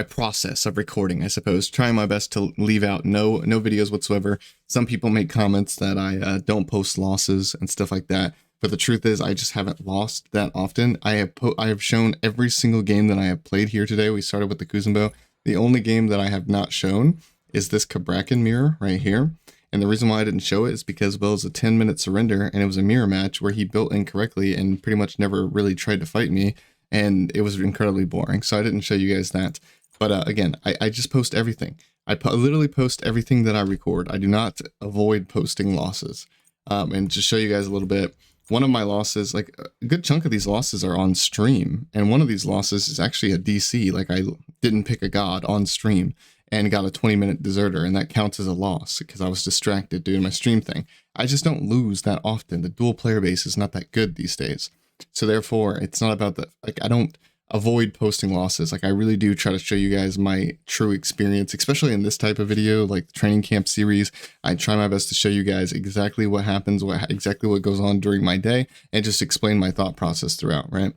process of recording, I suppose, trying my best to leave out no videos whatsoever. Some people make comments that I don't post losses and stuff like that, but the truth is I just haven't lost that often. I have shown every single game that I have played here today. We started with the Kuzenbo. The only game that I have not shown is this Cabrakan mirror right here. And the reason why I didn't show it is because, well, it was a 10-minute surrender, and it was a mirror match where he built incorrectly and pretty much never really tried to fight me, and it was incredibly boring. So I didn't show you guys that. But again, I just post everything. I literally post everything that I record. I do not avoid posting losses. And to show you guys a little bit, one of my losses, like a good chunk of these losses are on stream. And one of these losses is actually a DC. Like I didn't pick a god on stream and got a 20-minute deserter. And that counts as a loss because I was distracted doing my stream thing. I just don't lose that often. The dual player base is not that good these days. So therefore, it's not about the, like, I don't avoid posting losses. Like I really do try to show you guys my true experience, especially in this type of video, like the training camp series. I try my best to show you guys exactly what happens, exactly what goes on during my day, and just explain my thought process throughout, right?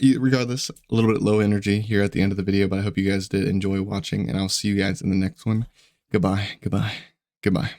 Regardless, a little bit low energy here at the end of the video, but I hope you guys did enjoy watching, and I'll see you guys in the next one. Goodbye, goodbye, goodbye.